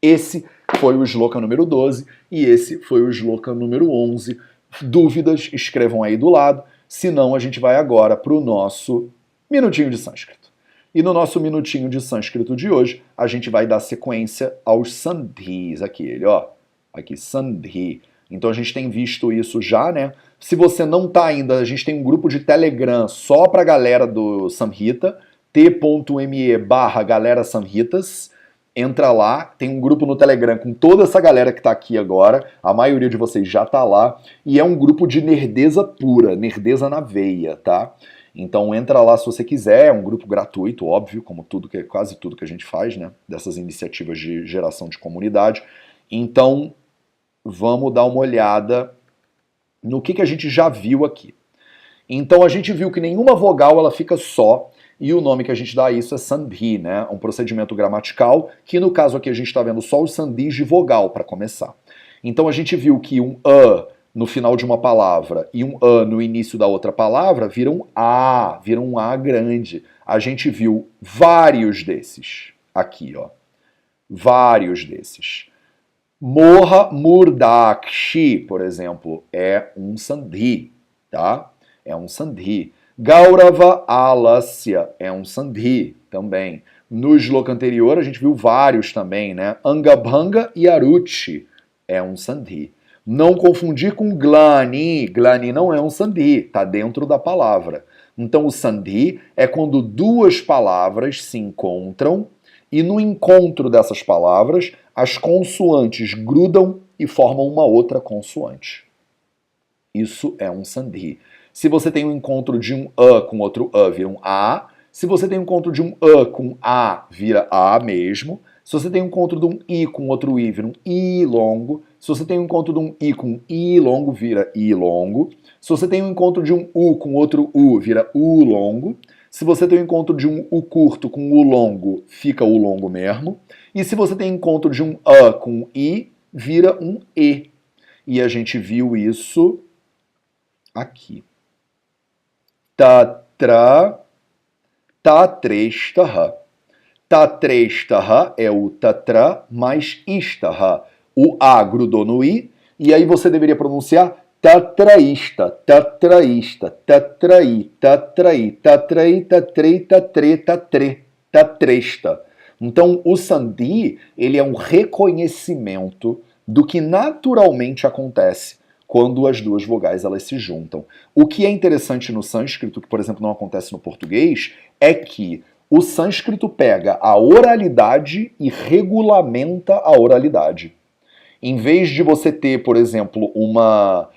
Esse foi o shloka número 12 e esse foi o shloka número 11. Dúvidas, escrevam aí do lado, senão a gente vai agora para o nosso minutinho de sânscrito. E no nosso minutinho de sânscrito de hoje, a gente vai dar sequência aos sandhis. Aqui, ele, ó. Aqui, sandhi. Então a gente tem visto isso já, né? Se você não tá ainda, a gente tem um grupo de Telegram só pra galera do Samhita, t.me/galera Samhitas. Entra lá, tem um grupo no Telegram com toda essa galera que tá aqui agora, a maioria de vocês já tá lá, e é um grupo de nerdeza pura, nerdeza na veia, tá? Então entra lá se você quiser, é um grupo gratuito, óbvio, como quase tudo que a gente faz, né? Dessas iniciativas de geração de comunidade. Então, vamos dar uma olhada no que a gente já viu aqui. Então a gente viu que nenhuma vogal ela fica só, e o nome que a gente dá a isso é sandhi, né? Um procedimento gramatical, que no caso aqui a gente está vendo só os sandhis de vogal para começar. Então a gente viu que um no final de uma palavra e um no início da outra palavra viram um A grande. A gente viu vários desses aqui, ó. Vários desses. Morra Murdakshi, por exemplo, é um sandhi, tá? É um sandhi. Gaurava Alasya é um sandhi também. No shloka anterior a gente viu vários também, né? Angabhanga e Aruchi é um sandhi. Não confundir com glani. Glani não é um sandhi, tá dentro da palavra. Então o sandhi é quando duas palavras se encontram e no encontro dessas palavras as consoantes grudam e formam uma outra consoante. Isso é um sandhi. Se você tem um encontro de um A com outro A, vira um A. Se você tem um encontro de um A com A, vira A mesmo. Se você tem um encontro de um I com outro I, vira um I longo. Se você tem um encontro de um I com I longo, vira I longo. Se você tem um encontro de um U com outro U, vira U longo. Se você tem um encontro de um U curto com U longo, fica U longo mesmo. E se você tem encontro de um A com I, vira um E. E a gente viu isso aqui. Tatra, tatreshtaha. Tatreshtaha é o tatra mais ishtaha. O A grudou no I, e aí você deveria pronunciar tatraísta, tatraísta, tatraí, tatraí, tatraí, tatrei, tatre, tatre, tatresta. Então, o sandhi, ele é um reconhecimento do que naturalmente acontece quando as duas vogais elas se juntam. O que é interessante no sânscrito, que por exemplo não acontece no português, é que o sânscrito pega a oralidade e regulamenta a oralidade. Em vez de você ter, por exemplo, uma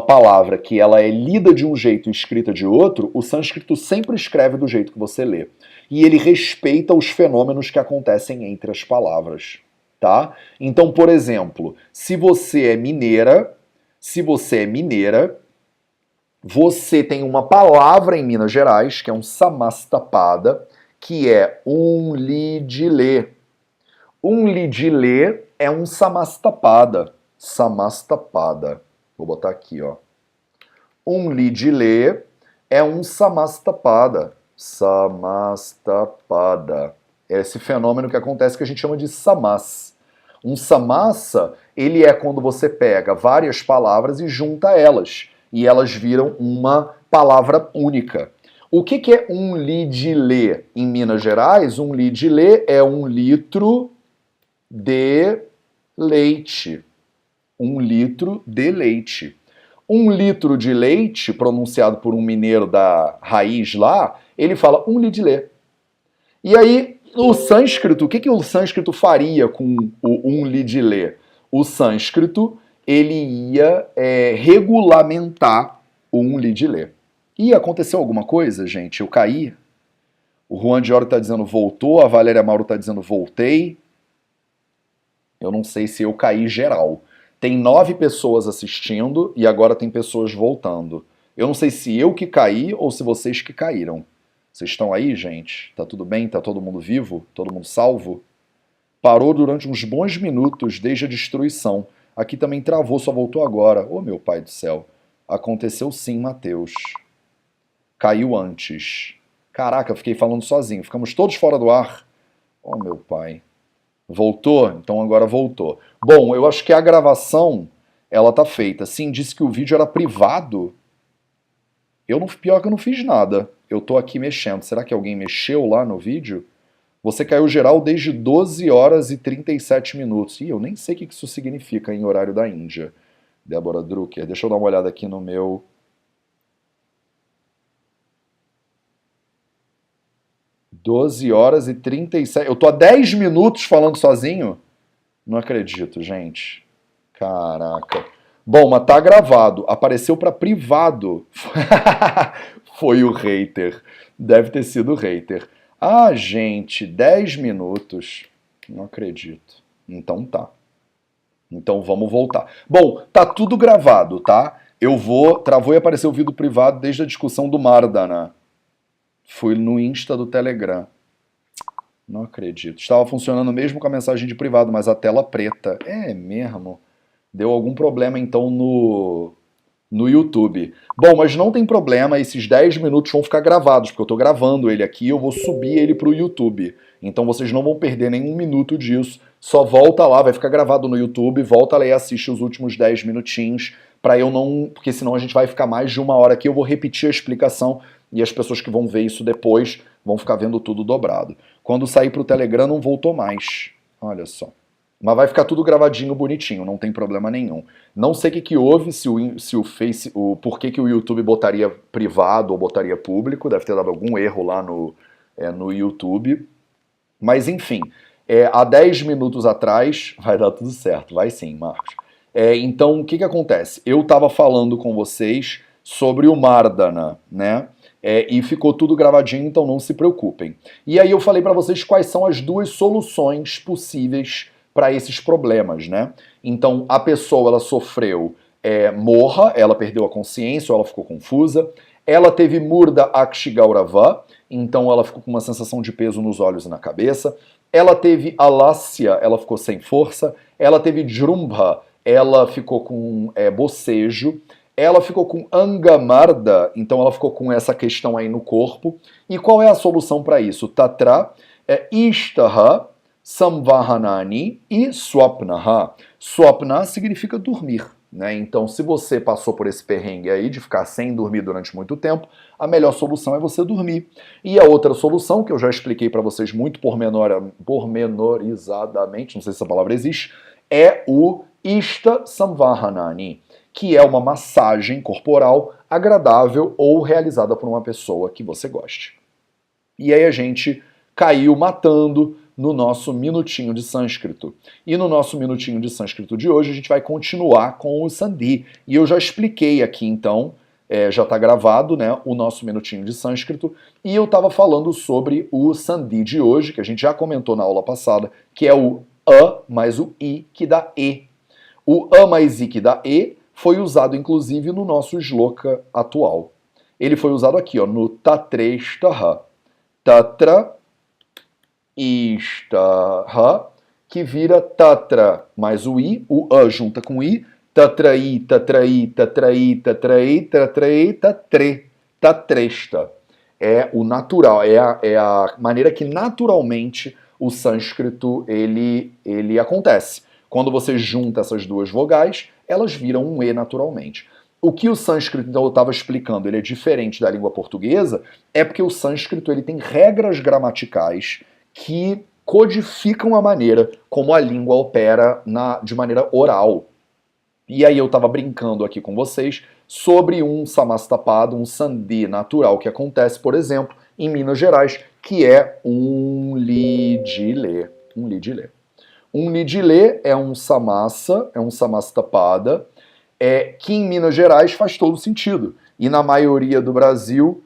palavra que ela é lida de um jeito e escrita de outro, o sânscrito sempre escreve do jeito que você lê. E ele respeita os fenômenos que acontecem entre as palavras, tá? Então, por exemplo, se você é mineira, você tem uma palavra em Minas Gerais, que é um samastapada, que é um lidilê. Um lidilê é um samastapada. Samastapada. Vou botar aqui, ó. Um lidilê é um samastapada. Samastapada. É esse fenômeno que acontece que a gente chama de samas. Um samasa, ele é quando você pega várias palavras e junta elas. E elas viram uma palavra única. O que é um lidilê? Em Minas Gerais, um lidilê é 1 litro de leite. 1 litro de leite. 1 litro de leite, pronunciado por um mineiro da raiz lá, ele fala 1 lidilê. E aí, o sânscrito, o que o sânscrito faria com o 1 lidilê? O sânscrito, ele ia regulamentar o 1 lidilê. E aconteceu alguma coisa, gente? Eu caí? O Juan de Oro está dizendo voltou, a Valéria Mauro está dizendo voltei. Eu não sei se eu caí geral. Tem 9 pessoas assistindo e agora tem pessoas voltando. Eu não sei se eu que caí ou se vocês que caíram. Vocês estão aí, gente? Tá tudo bem? Tá todo mundo vivo? Todo mundo salvo? Parou durante uns bons minutos desde a destruição. Aqui também travou, só voltou agora. Ô, meu pai do céu. Aconteceu sim, Mateus. Caiu antes. Caraca, eu fiquei falando sozinho. Ficamos todos fora do ar. Ô, meu pai. Voltou? Então agora voltou. Bom, eu acho que a gravação, ela tá feita. Sim, disse que o vídeo era privado. Pior que eu não fiz nada. Eu tô aqui mexendo. Será que alguém mexeu lá no vídeo? Você caiu geral desde 12 horas e 37 minutos. Ih, eu nem sei o que isso significa em horário da Índia. Débora Drucker. Deixa eu dar uma olhada aqui no meu... 12 horas e 37... Eu tô há 10 minutos falando sozinho? Não acredito, gente. Caraca. Bom, mas tá gravado. Apareceu pra privado. Foi o hater. Deve ter sido o hater. Ah, gente, 10 minutos. Não acredito. Então tá. Então vamos voltar. Bom, tá tudo gravado, tá? Travou e apareceu o vídeo privado desde a discussão do Mardana. Fui no Insta do Telegram. Não acredito. Estava funcionando mesmo com a mensagem de privado, mas a tela preta. É mesmo? Deu algum problema então No YouTube. Bom, mas não tem problema, esses 10 minutos vão ficar gravados, porque eu tô gravando ele aqui, eu vou subir ele pro YouTube. Então vocês não vão perder nenhum minuto disso. Só volta lá, vai ficar gravado no YouTube, volta lá e assiste os últimos 10 minutinhos, pra eu não... Porque senão a gente vai ficar mais de 1 hora aqui, eu vou repetir a explicação e as pessoas que vão ver isso depois vão ficar vendo tudo dobrado. Quando sair pro Telegram não voltou mais. Olha só. Mas vai ficar tudo gravadinho, bonitinho, não tem problema nenhum. Não sei o que houve, se o Face, por que o YouTube botaria privado ou botaria público, deve ter dado algum erro lá no YouTube. Mas enfim, há 10 minutos atrás, vai dar tudo certo, vai sim, Marcos. Então, o que acontece? Eu estava falando com vocês sobre o Mardana, né? E ficou tudo gravadinho, então não se preocupem. E aí eu falei para vocês quais são as duas soluções possíveis para esses problemas, né? Então, a pessoa, ela sofreu morra, ela perdeu a consciência, ou ela ficou confusa. Ela teve murda akshigaurava, então ela ficou com uma sensação de peso nos olhos e na cabeça. Ela teve alácia, ela ficou sem força. Ela teve jrumbha, ela ficou com bocejo. Ela ficou com angamarda, então ela ficou com essa questão aí no corpo. E qual é a solução para isso? Tatra, ishtaha, samvahanani e swapnaha. Swapna significa dormir, né? Então, se você passou por esse perrengue aí de ficar sem dormir durante muito tempo, a melhor solução é você dormir. E a outra solução, que eu já expliquei para vocês muito pormenorizadamente, não sei se essa palavra existe, é o Ishta Samvahanani, que é uma massagem corporal agradável ou realizada por uma pessoa que você goste. E aí a gente caiu matando no nosso minutinho de sânscrito. E no nosso minutinho de sânscrito de hoje a gente vai continuar com o Sandhi. E eu já expliquei aqui então, já está gravado, né, o nosso minutinho de sânscrito, e eu estava falando sobre o Sandhi de hoje, que a gente já comentou na aula passada, que é o A mais o I que dá E. O A mais I que dá E foi usado inclusive no nosso shloka atual. Ele foi usado aqui, ó, no Tatreshtaha. Tatra Ishtaha, que vira Tatra mais o I, o A junta com I, Tatraí, Tatraí, Tatraí, Tatraí, Tatraí, Tatre, Tatresta. É o natural, é a maneira que naturalmente o sânscrito ele acontece. Quando você junta essas duas vogais, elas viram um E naturalmente. O que o sânscrito, então, eu estava explicando, ele é diferente da língua portuguesa, é porque o sânscrito ele tem regras gramaticais que codificam a maneira como a língua opera de maneira oral. E aí eu estava brincando aqui com vocês sobre um samastapado, um sandhi natural que acontece, por exemplo, em Minas Gerais, que é um lidilê. Um lidilê. Um lidilê é um samasa, é um samastapada, que em Minas Gerais faz todo sentido. E na maioria do Brasil,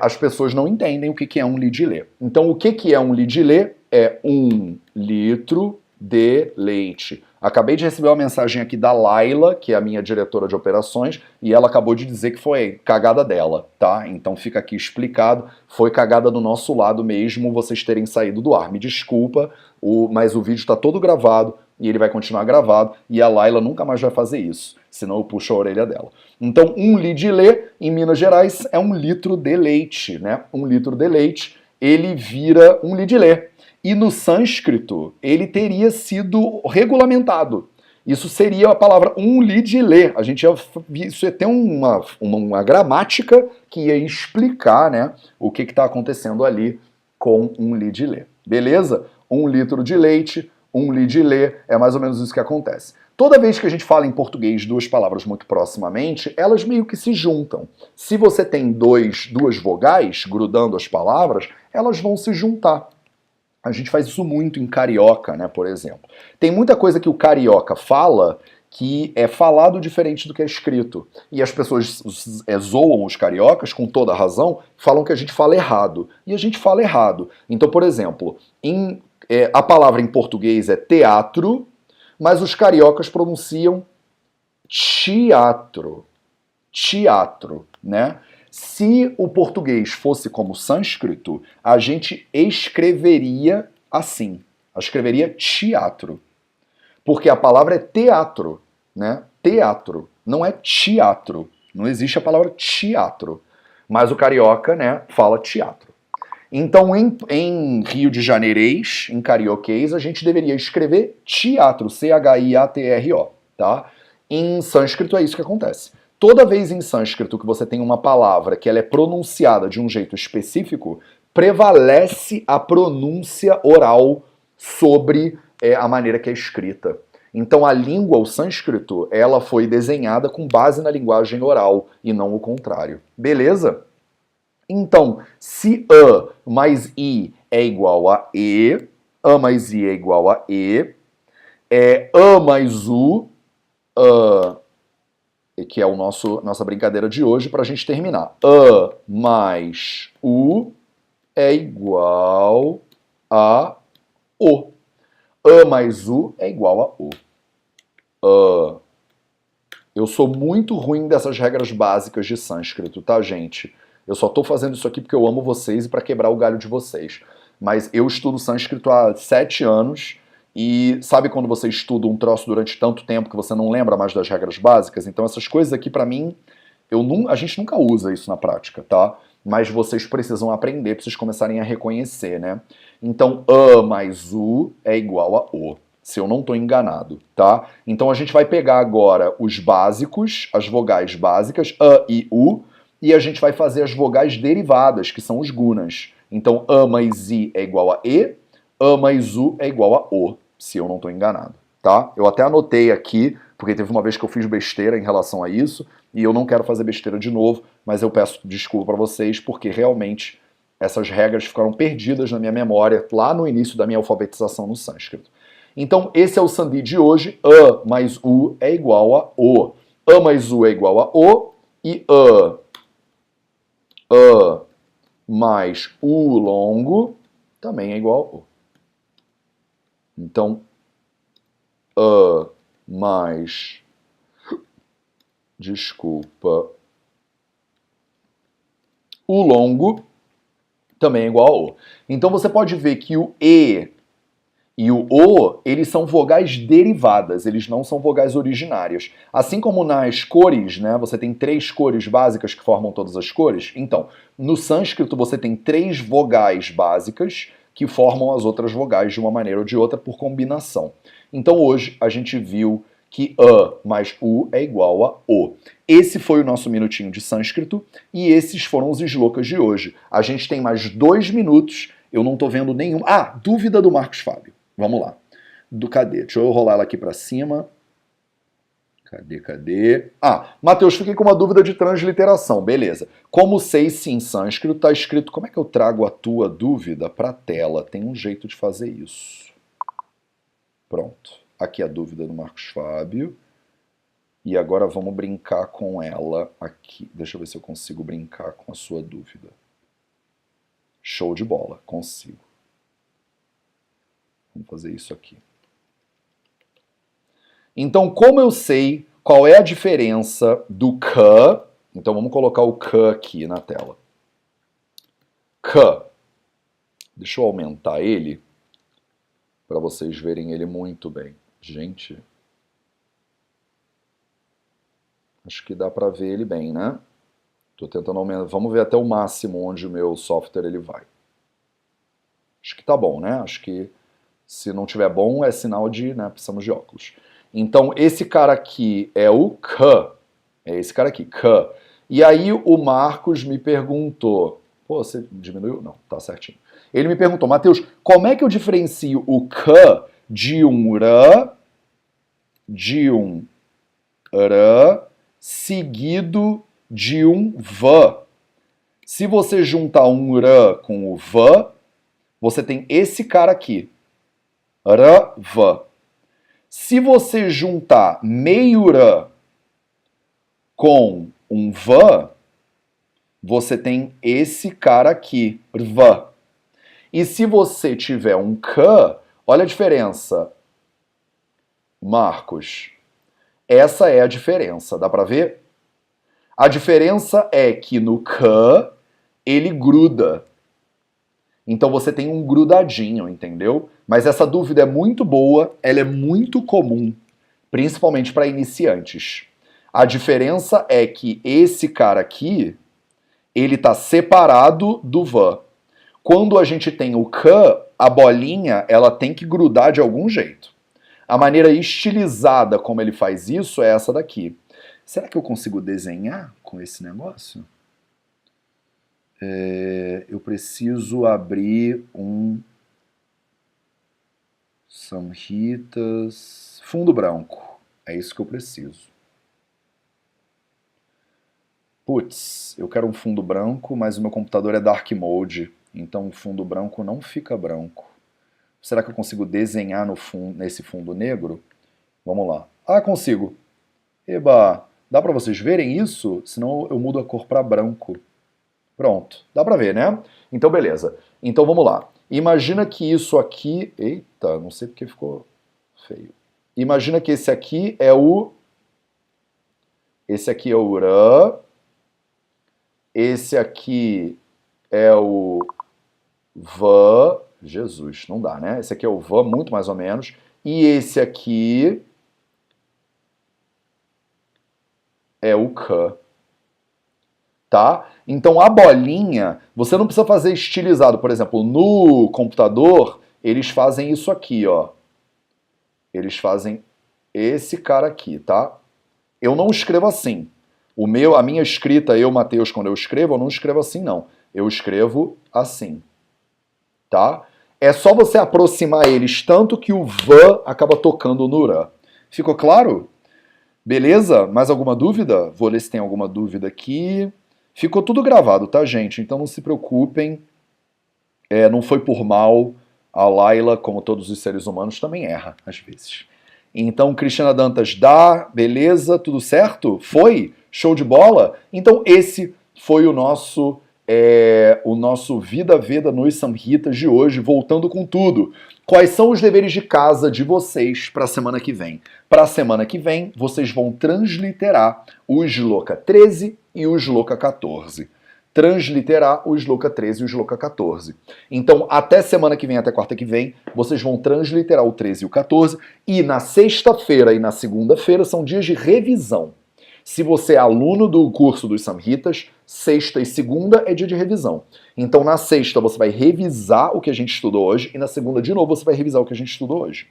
as pessoas não entendem o que é um lidilê. Então, o que é um lidilê? É 1 litro de leite. Acabei de receber uma mensagem aqui da Laila, que é a minha diretora de operações, e ela acabou de dizer que foi cagada dela, tá? Então fica aqui explicado, foi cagada do nosso lado mesmo vocês terem saído do ar. Me desculpa, mas o vídeo está todo gravado e ele vai continuar gravado e a Laila nunca mais vai fazer isso, senão eu puxo a orelha dela. Então 1 lidilê em Minas Gerais é 1 litro de leite, né? 1 litro de leite, ele vira 1 lidilê. E no sânscrito, ele teria sido regulamentado. Isso seria a palavra 1 lidilê. Isso ia ter uma gramática que ia explicar, né, o que está acontecendo ali com 1 lidilê. Beleza? 1 litro de leite, 1 lidilê, é mais ou menos isso que acontece. Toda vez que a gente fala em português duas palavras muito proximamente, elas meio que se juntam. Se você tem duas vogais grudando as palavras, elas vão se juntar. A gente faz isso muito em carioca, né, por exemplo. Tem muita coisa que o carioca fala que é falado diferente do que é escrito. E as pessoas zoam os cariocas, com toda a razão, falam que a gente fala errado. E a gente fala errado. Então, por exemplo, a palavra em português é teatro, mas os cariocas pronunciam teatro. Teatro, né? Se o português fosse como o sânscrito, a gente escreveria assim. Escreveria teatro. Porque a palavra é teatro, né? Teatro, não é teatro. Não existe a palavra teatro. Mas o carioca, né, fala teatro. Então, em Rio de Janeirês, em carioquês, a gente deveria escrever teatro, C-H-I-A-T-R-O, tá? Em sânscrito é isso que acontece. Toda vez em sânscrito que você tem uma palavra que ela é pronunciada de um jeito específico, prevalece a pronúncia oral sobre a maneira que é escrita. Então a língua, o sânscrito, ela foi desenhada com base na linguagem oral e não o contrário. Beleza? Então, se a mais i é igual a e, a mais i é igual a e, a mais u, que é o nossa brincadeira de hoje para a gente terminar. A mais u é igual a o. A mais u é igual a o. Eu sou muito ruim dessas regras básicas de sânscrito, tá, gente? Eu só tô fazendo isso aqui porque eu amo vocês e para quebrar o galho de vocês. Mas eu estudo sânscrito há 7 anos e sabe quando você estuda um troço durante tanto tempo que você não lembra mais das regras básicas? Então essas coisas aqui, pra mim, a gente nunca usa isso na prática, tá? Mas vocês precisam aprender pra vocês começarem a reconhecer, né? Então, a mais u é igual a o, se eu não estou enganado, tá? Então a gente vai pegar agora os básicos, as vogais básicas, a e u, e a gente vai fazer as vogais derivadas, que são os gunas. Então a mais i é igual a e, a mais u é igual a o, se eu não estou enganado, tá? Eu até anotei aqui, porque teve uma vez que eu fiz besteira em relação a isso, e eu não quero fazer besteira de novo, mas eu peço desculpa para vocês, porque realmente essas regras ficaram perdidas na minha memória lá no início da minha alfabetização no sânscrito. Então, esse é o sandhi de hoje. A mais u é igual a o. A mais u é igual a o. E a mais u longo também é igual a o. Então, a mais... Desculpa. O longo também é igual a o. Então, você pode ver que o e e o o, eles são vogais derivadas, eles não são vogais originárias. Assim como nas cores, né, você tem 3 cores básicas que formam todas as cores, então, no sânscrito você tem 3 vogais básicas que formam as outras vogais de uma maneira ou de outra por combinação. Então hoje a gente viu que a mais u é igual a o. Esse foi o nosso minutinho de sânscrito e esses foram os slocas de hoje. A gente tem mais 2 minutos, eu não estou vendo nenhum... Ah, dúvida do Marcos Fábio. Vamos lá. Cadê? Deixa eu rolar ela aqui para cima. Cadê? Ah, Matheus, fiquei com uma dúvida de transliteração. Beleza. Como sei se em sânscrito está escrito... Como é que eu trago a tua dúvida para a tela? Tem um jeito de fazer isso. Pronto. Aqui a dúvida do Marcos Fábio. E agora vamos brincar com ela aqui. Deixa eu ver se eu consigo brincar com a sua dúvida. Show de bola. Consigo. Vamos fazer isso aqui. Então, como eu sei qual é a diferença do k, então vamos colocar o k aqui na tela. K. Deixa eu aumentar ele para vocês verem ele muito bem. Gente, acho que dá para ver ele bem, né? Estou tentando aumentar. Vamos ver até o máximo onde o meu software ele vai. Acho que tá bom, né? Acho que se não tiver bom é sinal de, né, precisamos de óculos. Então, esse cara aqui é o K. É esse cara aqui, K. E aí o Marcos me perguntou... Pô, você diminuiu? Não, tá certinho. Ele me perguntou, Matheus, como é que eu diferencio o K de um R, seguido de um V? Se você juntar um R com o V, você tem esse cara aqui. R, V. Se você juntar meio R com um V, você tem esse cara aqui, V. E se você tiver um K, olha a diferença, Marcos. Essa é a diferença, dá pra ver? A diferença é que no K ele gruda. Então você tem um grudadinho, entendeu? Mas essa dúvida é muito boa, ela é muito comum, principalmente para iniciantes. A diferença é que esse cara aqui, ele está separado do van. Quando a gente tem o can, a bolinha, ela tem que grudar de algum jeito. A maneira estilizada como ele faz isso é essa daqui. Será que eu consigo desenhar com esse negócio? Eu preciso abrir um Samhitas fundo branco. É isso que eu preciso. Putz, eu quero um fundo branco, mas o meu computador é dark mode, então o fundo branco não fica branco. Será que eu consigo desenhar no fundo, nesse fundo negro? Vamos lá. Ah, consigo. Eba, dá pra vocês verem isso? Senão eu mudo a cor pra branco. Pronto, dá pra ver, né? Então beleza. Então vamos lá. Imagina que isso aqui... Eita, não sei porque ficou feio. Imagina que esse aqui é o... Esse aqui é o Rã. Esse aqui é o Vã. Jesus, não dá, né? Esse aqui é o Vã, muito mais ou menos. E esse aqui é o Cã. Tá? Então a bolinha, você não precisa fazer estilizado. Por exemplo, no computador, eles fazem isso aqui, ó. Eles fazem esse cara aqui, tá? Eu não escrevo assim. A minha escrita, Matheus, quando eu escrevo, eu não escrevo assim, não. Eu escrevo assim, tá? É só você aproximar eles tanto que o van acaba tocando no rã. Ficou claro? Beleza? Mais alguma dúvida? Vou ler se tem alguma dúvida aqui. Ficou tudo gravado, tá, gente? Então não se preocupem. Não foi por mal. A Laila, como todos os seres humanos, também erra, às vezes. Então, Cristina Dantas dá, beleza, tudo certo? Foi? Show de bola? Então, esse foi o nosso Vida Veda nos Samhitas de hoje, voltando com tudo. Quais são os deveres de casa de vocês para a semana que vem? Para a semana que vem, vocês vão transliterar o Shloka 13 e o Shloka 14. Transliterar o Shloka 13 e o Shloka 14. Então, até semana que vem, até quarta que vem, vocês vão transliterar o 13 e o 14, e na sexta-feira e na segunda-feira são dias de revisão. Se você é aluno do curso dos Samhitas, sexta e segunda é dia de revisão. Então, na sexta você vai revisar o que a gente estudou hoje, e na segunda, de novo, você vai revisar o que a gente estudou hoje.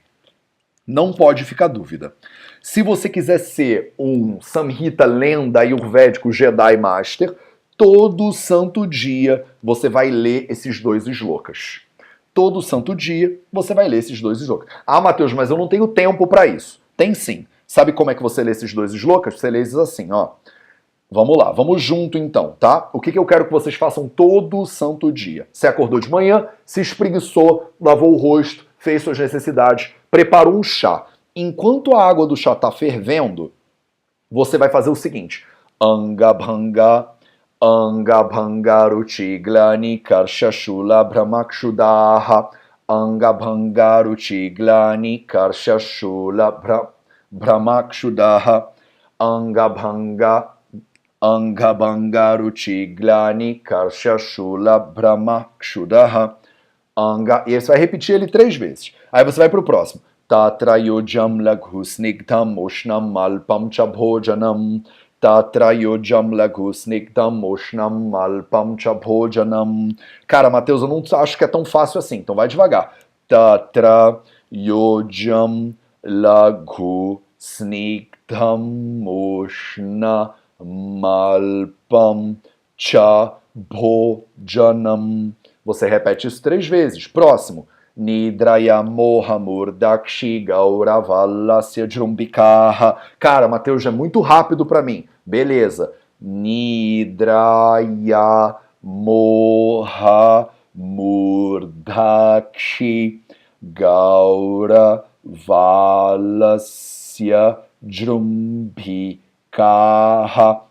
Não pode ficar dúvida. Se você quiser ser um Samhita lenda ayurvédico Jedi Master, todo santo dia você vai ler esses dois shlokas. Todo santo dia você vai ler esses dois shlokas. Ah, Matheus, mas eu não tenho tempo para isso. Tem sim. Sabe como é que você lê esses dois shlokas? Você lê esses assim, ó. Vamos lá, vamos junto então, tá? O que eu quero que vocês façam todo santo dia? Você acordou de manhã, se espreguiçou, lavou o rosto, fez suas necessidades, preparou um chá. Enquanto a água do chá está fervendo, você vai fazer o seguinte: Angabhanga, Angabhanga Ruchiglani Karshashula Brahmakshudaha, Angabhanga Ruchiglani Karshashula Brahmakshudaha, Angabhanga Ruchiglani Karshashula Brahmakshudaha, e aí você vai repetir ele 3 vezes. Aí você vai pro próximo. Tatrayojam laghusnigdham ushnam malpam cha bhojanam. Tatrayojam laghusnigdham ushnam malpam cha bhojanam. Cara, Matheus, eu não acho que é tão fácil assim, então vai devagar. Tatrayojam laghusnigdham ushnam malpam cha bhojanam. Você repete isso 3 vezes. Próximo. Nidraya Mohamurdakshi Gauravallasya Jrumbikaha. Cara, Matheus, é muito rápido para mim. Beleza. Nidraya Mohamurdakshi Gauravallasya Jrumbikaha.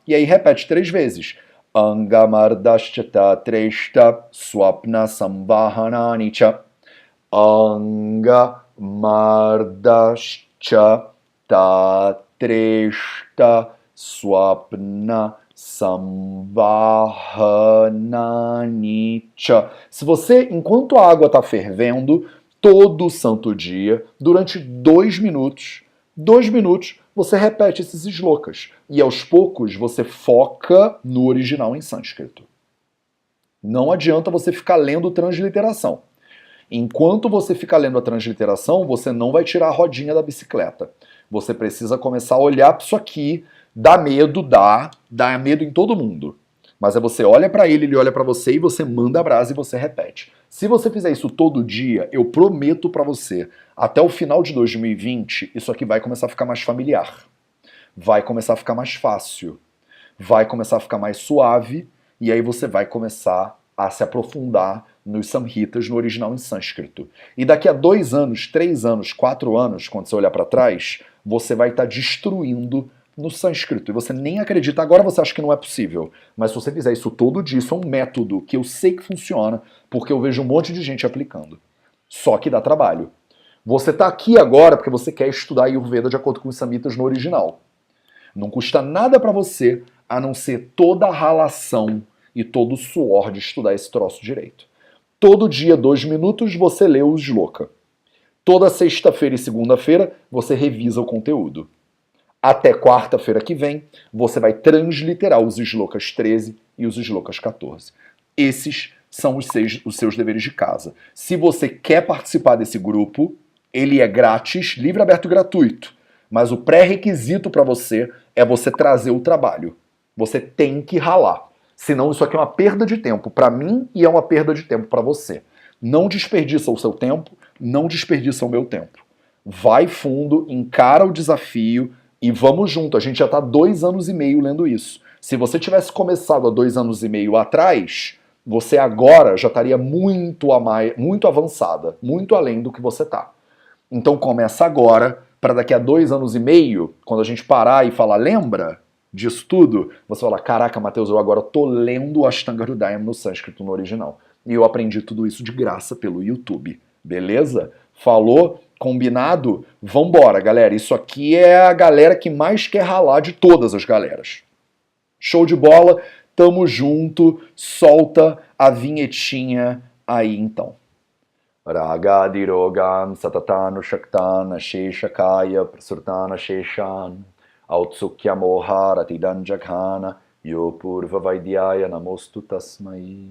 E aí repete 3 vezes. Angamardashta Treshta Swapna Samvahananicha. Angamardashta Treshta Swapna Samvahanani cha. Se você, enquanto a água está fervendo, todo santo dia, durante 2 minutos, você repete esses shlokas. E aos poucos você foca no original em sânscrito. Não adianta você ficar lendo transliteração. Enquanto você fica lendo a transliteração, você não vai tirar a rodinha da bicicleta. Você precisa começar a olhar para isso aqui. Dá medo, dá medo em todo mundo. Mas é você olha para ele olha para você e você manda a brasa e você repete. Se você fizer isso todo dia, eu prometo para você, até o final de 2020, isso aqui vai começar a ficar mais familiar. Vai começar a ficar mais fácil. Vai começar a ficar mais suave. E aí você vai começar a se aprofundar nos samhitas, no original em sânscrito. E daqui a 2 anos, 3 anos, 4 anos, quando você olhar para trás, você vai estar destruindo no sânscrito. E você nem acredita, agora você acha que não é possível. Mas se você fizer isso todo dia, isso é um método que eu sei que funciona, porque eu vejo um monte de gente aplicando. Só que dá trabalho. Você está aqui agora porque você quer estudar Ayurveda de acordo com os samhitas no original. Não custa nada para você, a não ser toda a ralação e todo o suor de estudar esse troço direito. Todo dia, 2 minutos, você lê o shloka. Toda sexta-feira e segunda-feira, você revisa o conteúdo. Até quarta-feira que vem, você vai transliterar os shlokas 13 e os shlokas 14. Esses são os seus deveres de casa. Se você quer participar desse grupo, ele é grátis, livre, aberto e gratuito. Mas o pré-requisito para você é você trazer o trabalho. Você tem que ralar. Senão isso aqui é uma perda de tempo para mim e é uma perda de tempo para você. Não desperdiça o seu tempo, não desperdiça o meu tempo. Vai fundo, encara o desafio e vamos junto. A gente já está 2 anos e meio lendo isso. Se você tivesse começado há 2 anos e meio atrás, você agora já estaria muito avançada, muito além do que você está. Então começa agora, para daqui a 2 anos e meio, quando a gente parar e falar, lembra disso tudo? Você fala, caraca, Matheus, eu agora tô lendo o Ashtanga Hridayam no sânscrito, no original. E eu aprendi tudo isso de graça pelo YouTube. Beleza? Falou? Combinado? Vambora, galera. Isso aqui é a galera que mais quer ralar de todas as galeras. Show de bola? Tamo junto. Solta a vinhetinha aí, então. Ragadirogam satatanu shaktana sheshakaya prasurtana sheshan autsukya moharati danjaghana yo purva vaidyaya namostu tasmai.